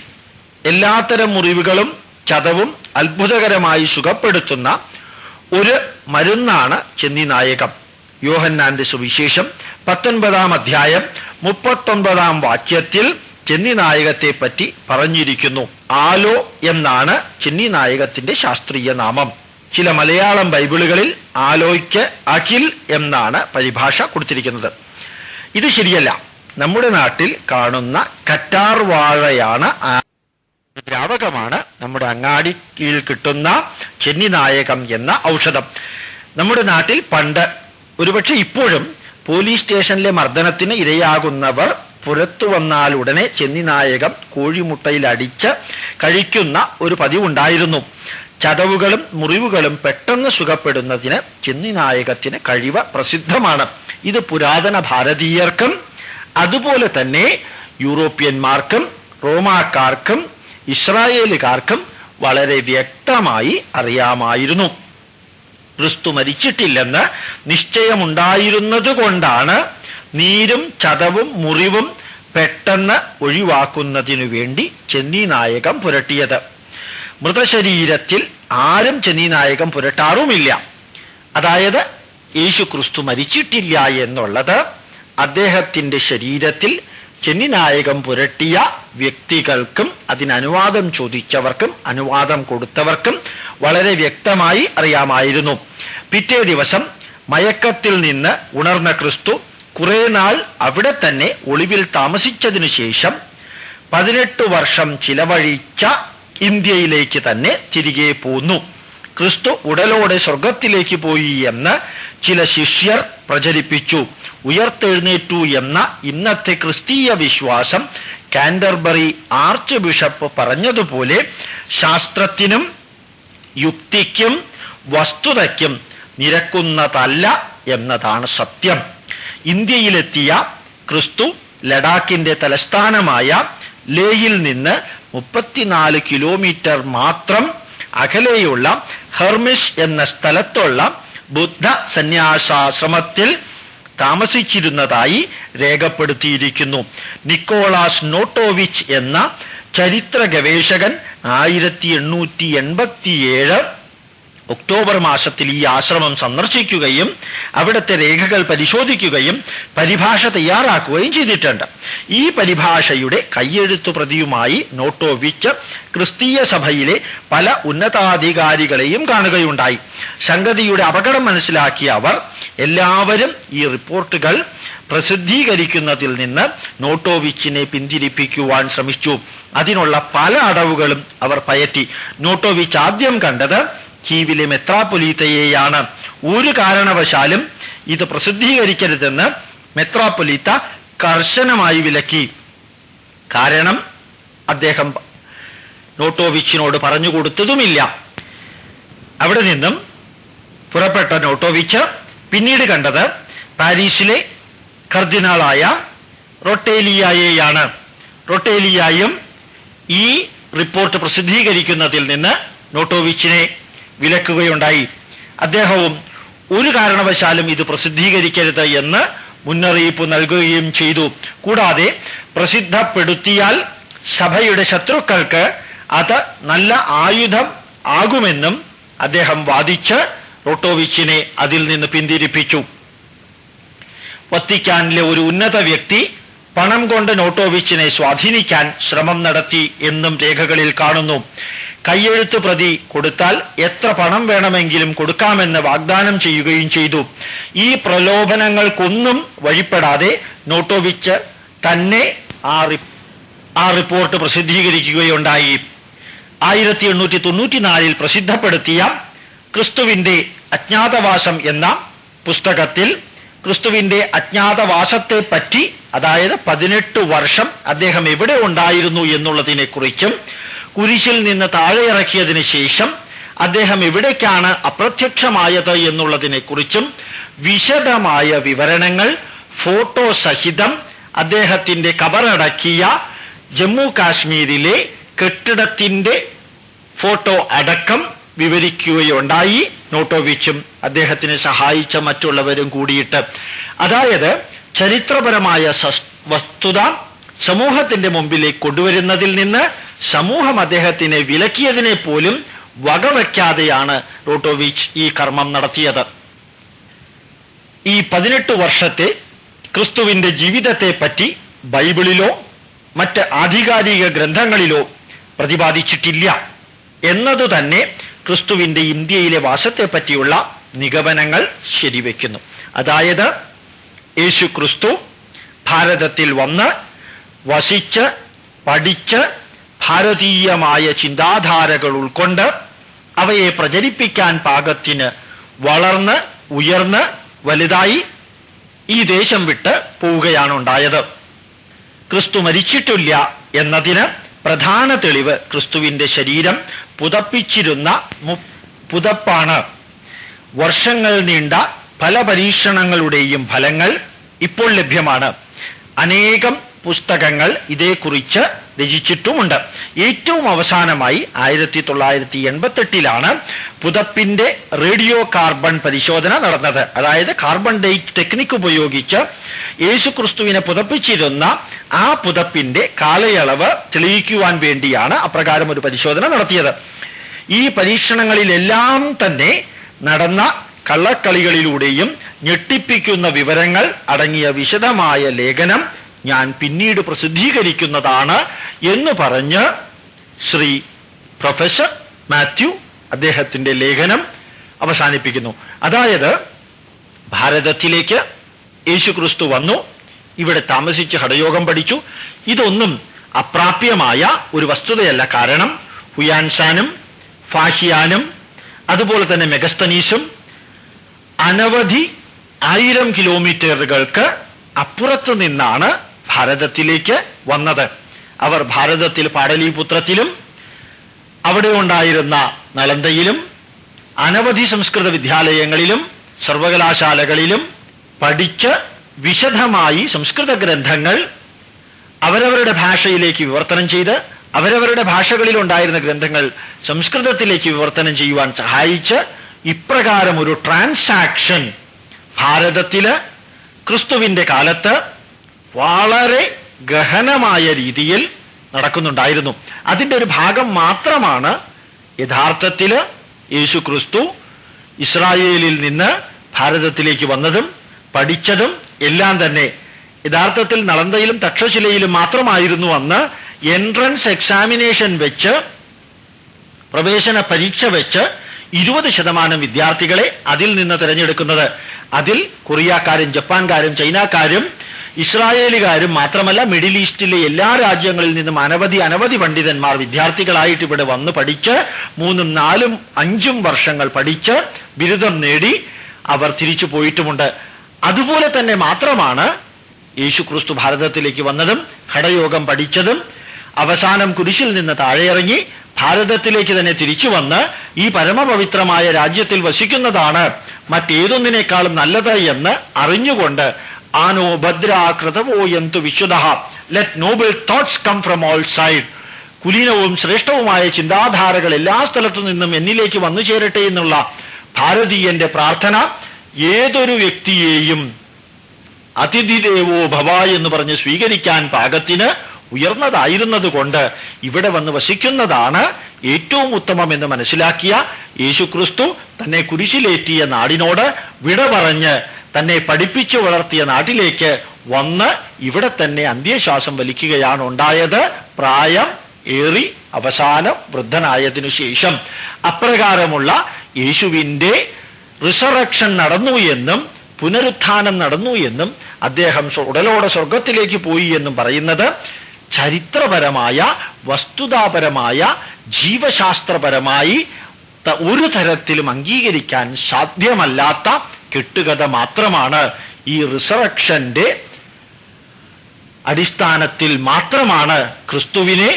എല്ലാത്തരം മുറിവുകളും ചതവും അത്ഭുതകരമായി സുഖപ്പെടുത്തുന്ന ഒരു മരുന്നാണ് ചെന്നിനായകം. യോഹന്നാന്റെ സുവിശേഷം 19-ാം അധ്യായം 39-ാം വാക്യത്തിൽ ചെന്നിനായകത്തെ പറ്റി പറഞ്ഞിരിക്കുന്നു. ആലോ എന്നാണ് ചെന്നിനായകത്തിന്റെ ശാസ്ത്രീയ നാമം. ചില മലയാളം ബൈബിളുകളിൽ ആലോയ്ക്ക് അഖിൽ എന്നാണ് പരിഭാഷ കൊടുത്തിരിക്കുന്നത്. ഇത് ശരിയല്ല. നമ്മുടെ നാട്ടിൽ കാണുന്ന കറ്റാർ വാഴയാണ് ദ്രാവകമാണ് നമ്മുടെ അങ്ങാടി കീഴിൽ കിട്ടുന്ന ചെന്നിനായകം എന്ന ഔഷധം. നമ്മുടെ നാട്ടിൽ പണ്ട് ഒരുപക്ഷെ ഇപ്പോഴും പോലീസ് സ്റ്റേഷനിലെ മർദ്ദനത്തിന് ഇരയാകുന്നവർ പുറത്തു വന്നാൽ ഉടനെ ചെന്നിനായകം കോഴിമുട്ടയിൽ അടിച്ച് കഴിക്കുന്ന ഒരു പതിവുണ്ടായിരുന്നു. ചതവുകളും മുറിവുകളും പെട്ടെന്ന് സുഖപ്പെടുന്നതിന് ചെന്നിനായകത്തിന് കഴിവ് പ്രസിദ്ധമാണ്. ഇത് പുരാതന ഭാരതീയർക്കും അതുപോലെ തന്നെ യൂറോപ്യന്മാർക്കും റോമാക്കാർക്കും ഇസ്രായേലുകാർക്കും വളരെ വ്യക്തമായി അറിയാമായിരുന്നു. ക്രിസ്തു മരിച്ചിട്ടില്ലെന്ന് നിശ്ചയമുണ്ടായിരുന്നതുകൊണ്ടാണ് നീരും ചതവും മുറിവും പെട്ടെന്ന് ഒഴിവാക്കുന്നതിനു വേണ്ടി ചെന്നിനായകം പുരട്ടിയത്. മൃതശരീരത്തിൽ ആരും ചെന്നിനായകം പുരട്ടാറുമില്ല. അതായത് യേശു ക്രിസ്തു മരിച്ചിട്ടില്ല എന്നുള്ളത് അദ്ദേഹത്തിന്റെ ശരീരത്തിൽ ചെന്നിനായകം പുരട്ടിയ വ്യക്തികൾക്കും അതിനനുവാദം ചോദിച്ചവർക്കും അനുവാദം കൊടുത്തവർക്കും വളരെ വ്യക്തമായി അറിയാമായിരുന്നു. പിറ്റേ ദിവസം മയക്കത്തിൽ നിന്ന് ഉണർന്ന ക്രിസ്തു കുറെ നാൾ അവിടെ തന്നെ ഒളിവിൽ താമസിച്ചതിനു ശേഷം 18 വർഷം ചിലവഴിച്ച ഇന്ത്യയിലേക്ക് തന്നെ തിരികെ പോന്നു. ക്രിസ്തു ഉടലോടെ സ്വർഗത്തിലേക്ക് പോയി എന്ന് ചില ശിഷ്യർ പ്രചരിപ്പിച്ചു. ഉയർത്തെഴുന്നേറ്റു എന്ന ഇന്നത്തെ ക്രിസ്തീയ വിശ്വാസം കാൻഡർബറി ആർച്ച് ബിഷപ്പ് പറഞ്ഞതുപോലെ ശാസ്ത്രത്തിനും യുക്തിക്കും വസ്തുതയ്ക്കും നിരക്കുന്നതല്ല എന്നതാണ് സത്യം. ഇന്ത്യയിലെത്തിയ ക്രിസ്തു ലഡാക്കിന്റെ തലസ്ഥാനമായ ലേയിൽ നിന്ന് 34 കിലോമീറ്റർ മാത്രം അകലെയുള്ള ഹെർമിസ് എന്ന സ്ഥലത്തുള്ള ബുദ്ധ സന്യാസാശ്രമത്തിൽ താമസിച്ചിരുന്നതായി രേഖപ്പെടുത്തിയിരിക്കുന്നു. നിക്കോളാസ് നോട്ടോവിച്ച് എന്ന ചരിത്ര ഗവേഷകൻ 1887 ഒക്ടോബർ മാസത്തിൽ ഈ ആശ്രമം സന്ദർശിക്കുകയും അവിടുത്തെ രേഖകൾ പരിശോധിക്കുകയും പരിഭാഷ തയ്യാറാക്കുകയും ചെയ്തിട്ടുണ്ട്. ഈ പരിഭാഷയുടെ കയ്യെഴുത്തു പ്രതിയുമായി നോട്ടോവിച്ച് ക്രിസ്തീയ സഭയിലെ പല ഉന്നതാധികാരികളെയും കാണുകയുണ്ടായി. സംഗതിയുടെ അപകടം മനസ്സിലാക്കിയ അവർ എല്ലാവരും ഈ റിപ്പോർട്ടുകൾ പ്രസിദ്ധീകരിക്കുന്നതിൽ നിന്ന് നോട്ടോവിച്ചിനെ പിന്തിരിപ്പിക്കുവാൻ ശ്രമിച്ചു. അതിനുള്ള പല അടവുകളും അവർ പയറ്റി. നോട്ടോവിച്ച് ആദ്യം കണ്ടത് കീവിലെ മെത്രാപ്പൊലീത്തയെയാണ്. ഒരു കാരണവശാലും ഇത് പ്രസിദ്ധീകരിക്കരുതെന്ന് മെത്രാപ്പൊലീത്ത കർശനമായി വിലക്കി. കാരണം അദ്ദേഹം നോട്ടോവിച്ചിനോട് പറഞ്ഞുകൊടുത്തതുമില്ല. അവിടെ നിന്നും പുറപ്പെട്ട നോട്ടോവിച്ച് പിന്നീട് കണ്ടത് പാരീസിലെ കർദിനാളായ റൊട്ടേലിയയെയാണ്. റൊട്ടേലിയയും ഈ റിപ്പോർട്ട് പ്രസിദ്ധീകരിക്കുന്നതിൽ നിന്ന് നോട്ടോവിച്ചിനെ വിലക്കുകയുണ്ടായി. അദ്ദേഹവും ഒരു കാരണവശാലും ഇത് പ്രസിദ്ധീകരിക്കരുത് എന്ന് മുന്നറിയിപ്പ് നൽകുകയും ചെയ്തു. കൂടാതെ പ്രസിദ്ധപ്പെടുത്തിയാൽ സഭയുടെ ശത്രുക്കൾക്ക് അത് നല്ല ആയുധം ആകുമെന്നും അദ്ദേഹം വാദിച്ച് റോട്ടോവിച്ചിനെ അതിൽ നിന്ന് പിന്തിരിപ്പിച്ചു. വത്തിക്കാനിലെ ഒരു ഉന്നത വ്യക്തി പണം കൊണ്ട് നോട്ടോവിച്ചിനെ സ്വാധീനിക്കാൻ ശ്രമം നടത്തി എന്നും രേഖകളിൽ കാണുന്നു. കയ്യെഴുത്തു പ്രതി കൊടുത്താൽ എത്ര പണം വേണമെങ്കിലും കൊടുക്കാമെന്ന് വാഗ്ദാനം ചെയ്യുകയും ചെയ്തു. ഈ പ്രലോഭനങ്ങൾക്കൊന്നും വഴിപ്പെടാതെ നോട്ടോവിച്ച് തന്നെ ആ റിപ്പോർട്ട് പ്രസിദ്ധീകരിക്കുകയുണ്ടായി. 1894 പ്രസിദ്ധപ്പെടുത്തിയ ക്രിസ്തുവിന്റെ അജ്ഞാതവാസം എന്ന പുസ്തകത്തിൽ ക്രിസ്തുവിന്റെ അജ്ഞാതവാസത്തെപ്പറ്റി, അതായത് 18 വർഷം അദ്ദേഹം എവിടെ ഉണ്ടായിരുന്നു എന്നുള്ളതിനെക്കുറിച്ചും കുരിശിൽ നിന്ന് താഴെ ഇറക്കിയതിനു ശേഷം അദ്ദേഹം എവിടേക്കാണ് അപ്രത്യക്ഷമായത് എന്നുള്ളതിനെക്കുറിച്ചും വിശദമായ വിവരണങ്ങൾ ഫോട്ടോ സഹിതം അദ്ദേഹത്തിന്റെ കബറടക്കിയ ജമ്മു കാശ്മീരിലെ കെട്ടിടത്തിന്റെ ഫോട്ടോ അടക്കം വിവരിക്കുകയുണ്ടായി. നോട്ടോവിച്ചും അദ്ദേഹത്തിനെ സഹായിച്ച മറ്റുള്ളവരും കൂടിയിട്ട്. അതായത് ചരിത്രപരമായ വസ്തുത സമൂഹത്തിന്റെ മുമ്പിലേക്ക് കൊണ്ടുവരുന്നതിൽ നിന്ന് സമൂഹം അദ്ദേഹത്തിനെ വിലക്കിയതിനെ പോലും വകവയ്ക്കാതെയാണ് റോട്ടോവിച്ച് ഈ കർമ്മം നടത്തിയത്. ഈ 18 വർഷത്തെ ക്രിസ്തുവിന്റെ ജീവിതത്തെപ്പറ്റി ബൈബിളിലോ മറ്റ് ആധികാരിക ഗ്രന്ഥങ്ങളിലോ പ്രതിപാദിച്ചിട്ടില്ല എന്നതുതന്നെ ക്രിസ്തുവിന്റെ ഇന്ത്യയിലെ വാസത്തെപ്പറ്റിയുള്ള നിഗമനങ്ങൾ ശരിവെക്കുന്നു. അതായത് യേശു ക്രിസ്തു ഭാരതത്തിൽ വന്ന് വസിച്ച് പഠിച്ച് ഭാരതീയമായ ചിന്താധാരകൾ ഉൾക്കൊണ്ട് അവയെ പ്രചരിപ്പിക്കാൻ പാകത്തിന് വളർന്ന് ഉയർന്ന് വലുതായി ഈ ദേശം വിട്ട് പോവുകയാണ് ഉണ്ടായത്. ക്രിസ്തു മരിച്ചിട്ടില്ല എന്നതിന് പ്രധാന തെളിവ് ക്രിസ്തുവിന്റെ ശരീരം പുതപ്പിച്ചിരുന്ന പുതപ്പാണ്. വർഷങ്ങൾ നീണ്ട പല പരീക്ഷണങ്ങളുടെയും ഫലങ്ങൾ ഇപ്പോൾ ലഭ്യമാണ്. അനേകം പുസ്തകങ്ങൾ ഇതേക്കുറിച്ച് രചിച്ചിട്ടുമുണ്ട്. ഏറ്റവും അവസാനമായി 1988 പുതപ്പിന്റെ റേഡിയോ കാർബൺ പരിശോധന നടന്നത്. അതായത് കാർബൺ ഡേറ്റ് ടെക്നിക് ഉപയോഗിച്ച് യേശുക്രിസ്തുവിനെ പുതപ്പിച്ചിരുന്ന ആ പുതപ്പിന്റെ കാലയളവ് തെളിയിക്കുവാൻ വേണ്ടിയാണ് അപ്രകാരം ഒരു പരിശോധന നടത്തിയത്. ഈ പരീക്ഷണങ്ങളിലെല്ലാം തന്നെ നടന്ന കള്ളക്കളികളിലൂടെയും ഞെട്ടിപ്പിക്കുന്ന വിവരങ്ങൾ അടങ്ങിയ വിശദമായ ലേഖനം ഞാൻ പിന്നീട് പ്രസിദ്ധീകരിക്കുന്നതാണ് എന്ന് പറഞ്ഞ് ശ്രീ പ്രൊഫസർ മാത്യു അദ്ദേഹത്തിന്റെ ലേഖനം അവസാനിപ്പിക്കുന്നു. അതായത് ഭാരതത്തിലേക്ക് യേശുക്രിസ്തു വന്നു, ഇവിടെ താമസിച്ച് ഹഠയോഗം പഠിച്ചു. ഇതൊന്നും അപ്രാപ്യമായ ഒരു വസ്തുതയല്ല. കാരണം ഹുയാൻസാനും ഫാഹിയാനും അതുപോലെ തന്നെ മെഗസ്തനീസും അനവധി 1000 കിലോമീറ്ററുകൾക്ക് അപ്പുറത്തു നിന്നാണ് ഭാരതത്തിലേക്ക് വന്നത്. അവർ ഭാരതത്തിൽ പാടലീപുത്രത്തിലും അവിടെ ഉണ്ടായിരുന്ന നളന്ദയിലും അനവധി സംസ്കൃത വിദ്യാലയങ്ങളിലും സർവകലാശാലകളിലും പഠിച്ച് വിശദമായി സംസ്കൃത ഗ്രന്ഥങ്ങൾ അവരവരുടെ ഭാഷയിലേക്ക് വിവർത്തനം ചെയ്ത് അവരവരുടെ ഭാഷകളിൽ ഉണ്ടായിരുന്ന ഗ്രന്ഥങ്ങൾ സംസ്കൃതത്തിലേക്ക് വിവർത്തനം ചെയ്യുവാൻ സഹായിച്ച് ഇപ്രകാരം ഒരു ട്രാൻസാക്ഷൻ ഭാരതത്തില് ക്രിസ്തുവിന്റെ കാലത്ത് വളരെ ഗഹനമായ രീതിയിൽ നടക്കുന്നുണ്ടായിരുന്നു. അതിന്റെ ഒരു ഭാഗം മാത്രമാണ് യഥാർത്ഥത്തില് യേശുക്രിസ്തു ഇസ്രായേലിൽ നിന്ന് ഭാരതത്തിലേക്ക് വന്നതും പഠിച്ചതും എല്ലാം തന്നെ. യഥാർത്ഥത്തിൽ നളന്ദയിലും തക്ഷശിലയിലും മാത്രമായിരുന്നു അന്ന് എൻട്രൻസ് എക്സാമിനേഷൻ വെച്ച്, പ്രവേശന പരീക്ഷ വെച്ച് 20% വിദ്യാർത്ഥികളെ അതിൽ നിന്ന് തിരഞ്ഞെടുക്കുന്നത്. അതിൽ കൊറിയക്കാരും ജപ്പാൻകാരും ചൈനക്കാരും ഇസ്രായേലുകാരും മാത്രമല്ല, മിഡിൽ ഈസ്റ്റിലെ എല്ലാ രാജ്യങ്ങളിൽ നിന്നും അനവധി പണ്ഡിതന്മാർ വിദ്യാർത്ഥികളായിട്ട് ഇവിടെ വന്ന് പഠിച്ച് 3, 4, 5 വർഷങ്ങൾ പഠിച്ച് ബിരുദം നേടി അവർ തിരിച്ചു പോയിട്ടുമുണ്ട്. അതുപോലെ തന്നെ മാത്രമാണ് യേശുക്രിസ്തു ഭാരതത്തിലേക്ക് വന്നതും ഹഠയോഗം പഠിച്ചതും അവസാനം കുരിശിൽ നിന്ന് താഴെയിറങ്ങി ഭാരതത്തിലേക്ക് തന്നെ തിരിച്ചു വന്ന് ഈ പരമപവിത്രമായ രാജ്യത്തിൽ വസിക്കുന്നതാണ് മറ്റേതൊന്നിനേക്കാളും നല്ലത് എന്ന് അറിഞ്ഞുകൊണ്ട് ആനോ ഭദ്രാകൃതവോ യന്തു വിശുദ്ധഃ, let noble thoughts come from all side, കുലീനവും ശ്രേഷ്ഠവുമായ ചിന്താധാരകൾ എല്ലാ സ്ഥലത്തു നിന്നും എന്നിലേക്ക് വന്നു ചേരട്ടെ എന്നുള്ള ഭാരതീയന്റെ പ്രാർത്ഥന ഏതൊരു വ്യക്തിയെയും അതിഥിദേവോ ഭവ എന്ന് പറഞ്ഞ് സ്വീകരിക്കാൻ പാകത്തിന് ഉയർന്നതായിരുന്നതുകൊണ്ട് ഇവിടെ വന്ന് വസിക്കുന്നതാണ് ഏറ്റവും ഉത്തമമെന്ന് മനസ്സിലാക്കിയ യേശുക്രിസ്തു തന്നെ കുരിശിലേറ്റിയ നാടിനോട് വിട പറഞ്ഞ് തന്നെ പഠിപ്പിച്ചു വളർത്തിയ നാട്ടിലേക്ക് വന്ന് ഇവിടെ തന്നെ അന്ത്യശ്വാസം വലിക്കുകയാണ് ഉണ്ടായത്. പ്രായം ഏറി അവസാനം വൃദ്ധനായതിനു ശേഷം അപ്രകാരമുള്ള യേശുവിന്റെ റിസറക്ഷൻ നടന്നു എന്നും പുനരുത്ഥാനം നടന്നു എന്നും അദ്ദേഹം ഉടലോടെ സ്വർഗത്തിലേക്ക് പോയി എന്നും പറയുന്നത് ചരിത്രപരമായ, വസ്തുതാപരമായ, ജീവശാസ്ത്രപരമായി ഒരു തരത്തിലും അംഗീകരിക്കാൻ സാധ്യമല്ലാത്ത കെട്ടുകഥ മാത്രമാണ്. ഈ റിസറക്ഷന്റെ അടിസ്ഥാനത്തിൽ മാത്രമാണ് ക്രിസ്തുവിനെ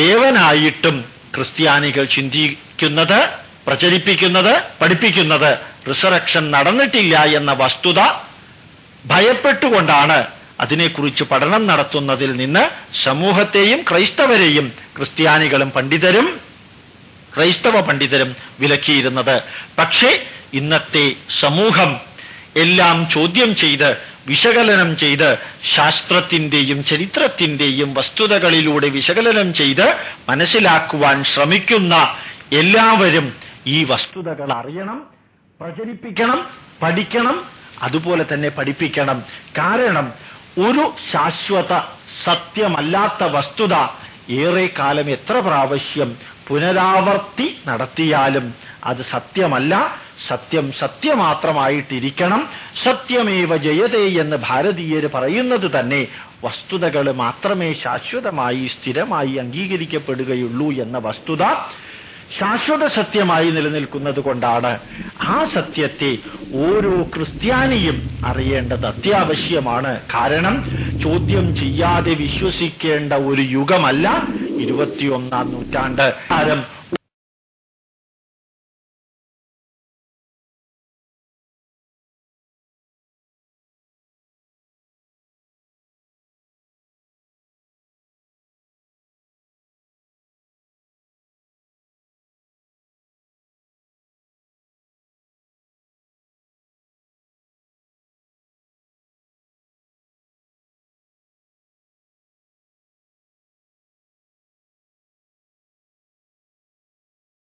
ദേവനായിട്ടും ക്രിസ്ത്യാനികൾ ചിന്തിക്കുന്നത്, പ്രചരിപ്പിക്കുന്നത്, പഠിപ്പിക്കുന്നത്. റിസറക്ഷൻ നടന്നിട്ടില്ല എന്ന വസ്തുത ഭയപ്പെട്ടുകൊണ്ടാണ് അതിനെക്കുറിച്ച് പഠനം നടത്തുന്നതിൽ നിന്ന് സമൂഹത്തെയും ക്രൈസ്തവരെയും ക്രിസ്ത്യാനികളും പണ്ഡിതരും ക്രൈസ്തവ പണ്ഡിതരും വിലക്കിയിരുന്നത്. പക്ഷേ ഇന്നത്തെ സമൂഹം എല്ലാം ചോദ്യം ചെയ്ത് വിശകലനം ചെയ്ത് ശാസ്ത്രത്തിന്റെയും ചരിത്രത്തിന്റെയും വസ്തുതകളിലൂടെ വിശകലനം ചെയ്ത് മനസ്സിലാക്കുവാൻ ശ്രമിക്കുന്ന എല്ലാവരും ഈ വസ്തുതകൾ അറിയണം, പ്രചരിപ്പിക്കണം, പഠിക്കണം, അതുപോലെ തന്നെ പഠിപ്പിക്കണം. കാരണം ഒരു ശാശ്വത സത്യമല്ലാത്ത വസ്തുത ഏറെ കാലം എത്ര പ്രാവശ്യം പുനരാവർത്തി നടത്തിയാലും അത് സത്യമല്ല. സത്യം സത്യമാത്രമായിട്ടിരിക്കണം. സത്യമേവ ജയതേ എന്ന് ഭാരതീയര് പറയുന്നത് തന്നെ വസ്തുതകൾ മാത്രമേ ശാശ്വതമായി സ്ഥിരമായി അംഗീകരിക്കപ്പെടുകയുള്ളൂ എന്ന വസ്തുത ശാശ്വത സത്യമായി നിലനിൽക്കുന്നത് കൊണ്ടാണ്. ആ സത്യത്തെ ഓരോ ക്രിസ്ത്യാനിയും അറിയേണ്ടത് അത്യാവശ്യമാണ്. കാരണം ചോദ്യം ചെയ്യാതെ വിശ്വസിക്കേണ്ട ഒരു യുഗമല്ല 21-ാം നൂറ്റാണ്ട്.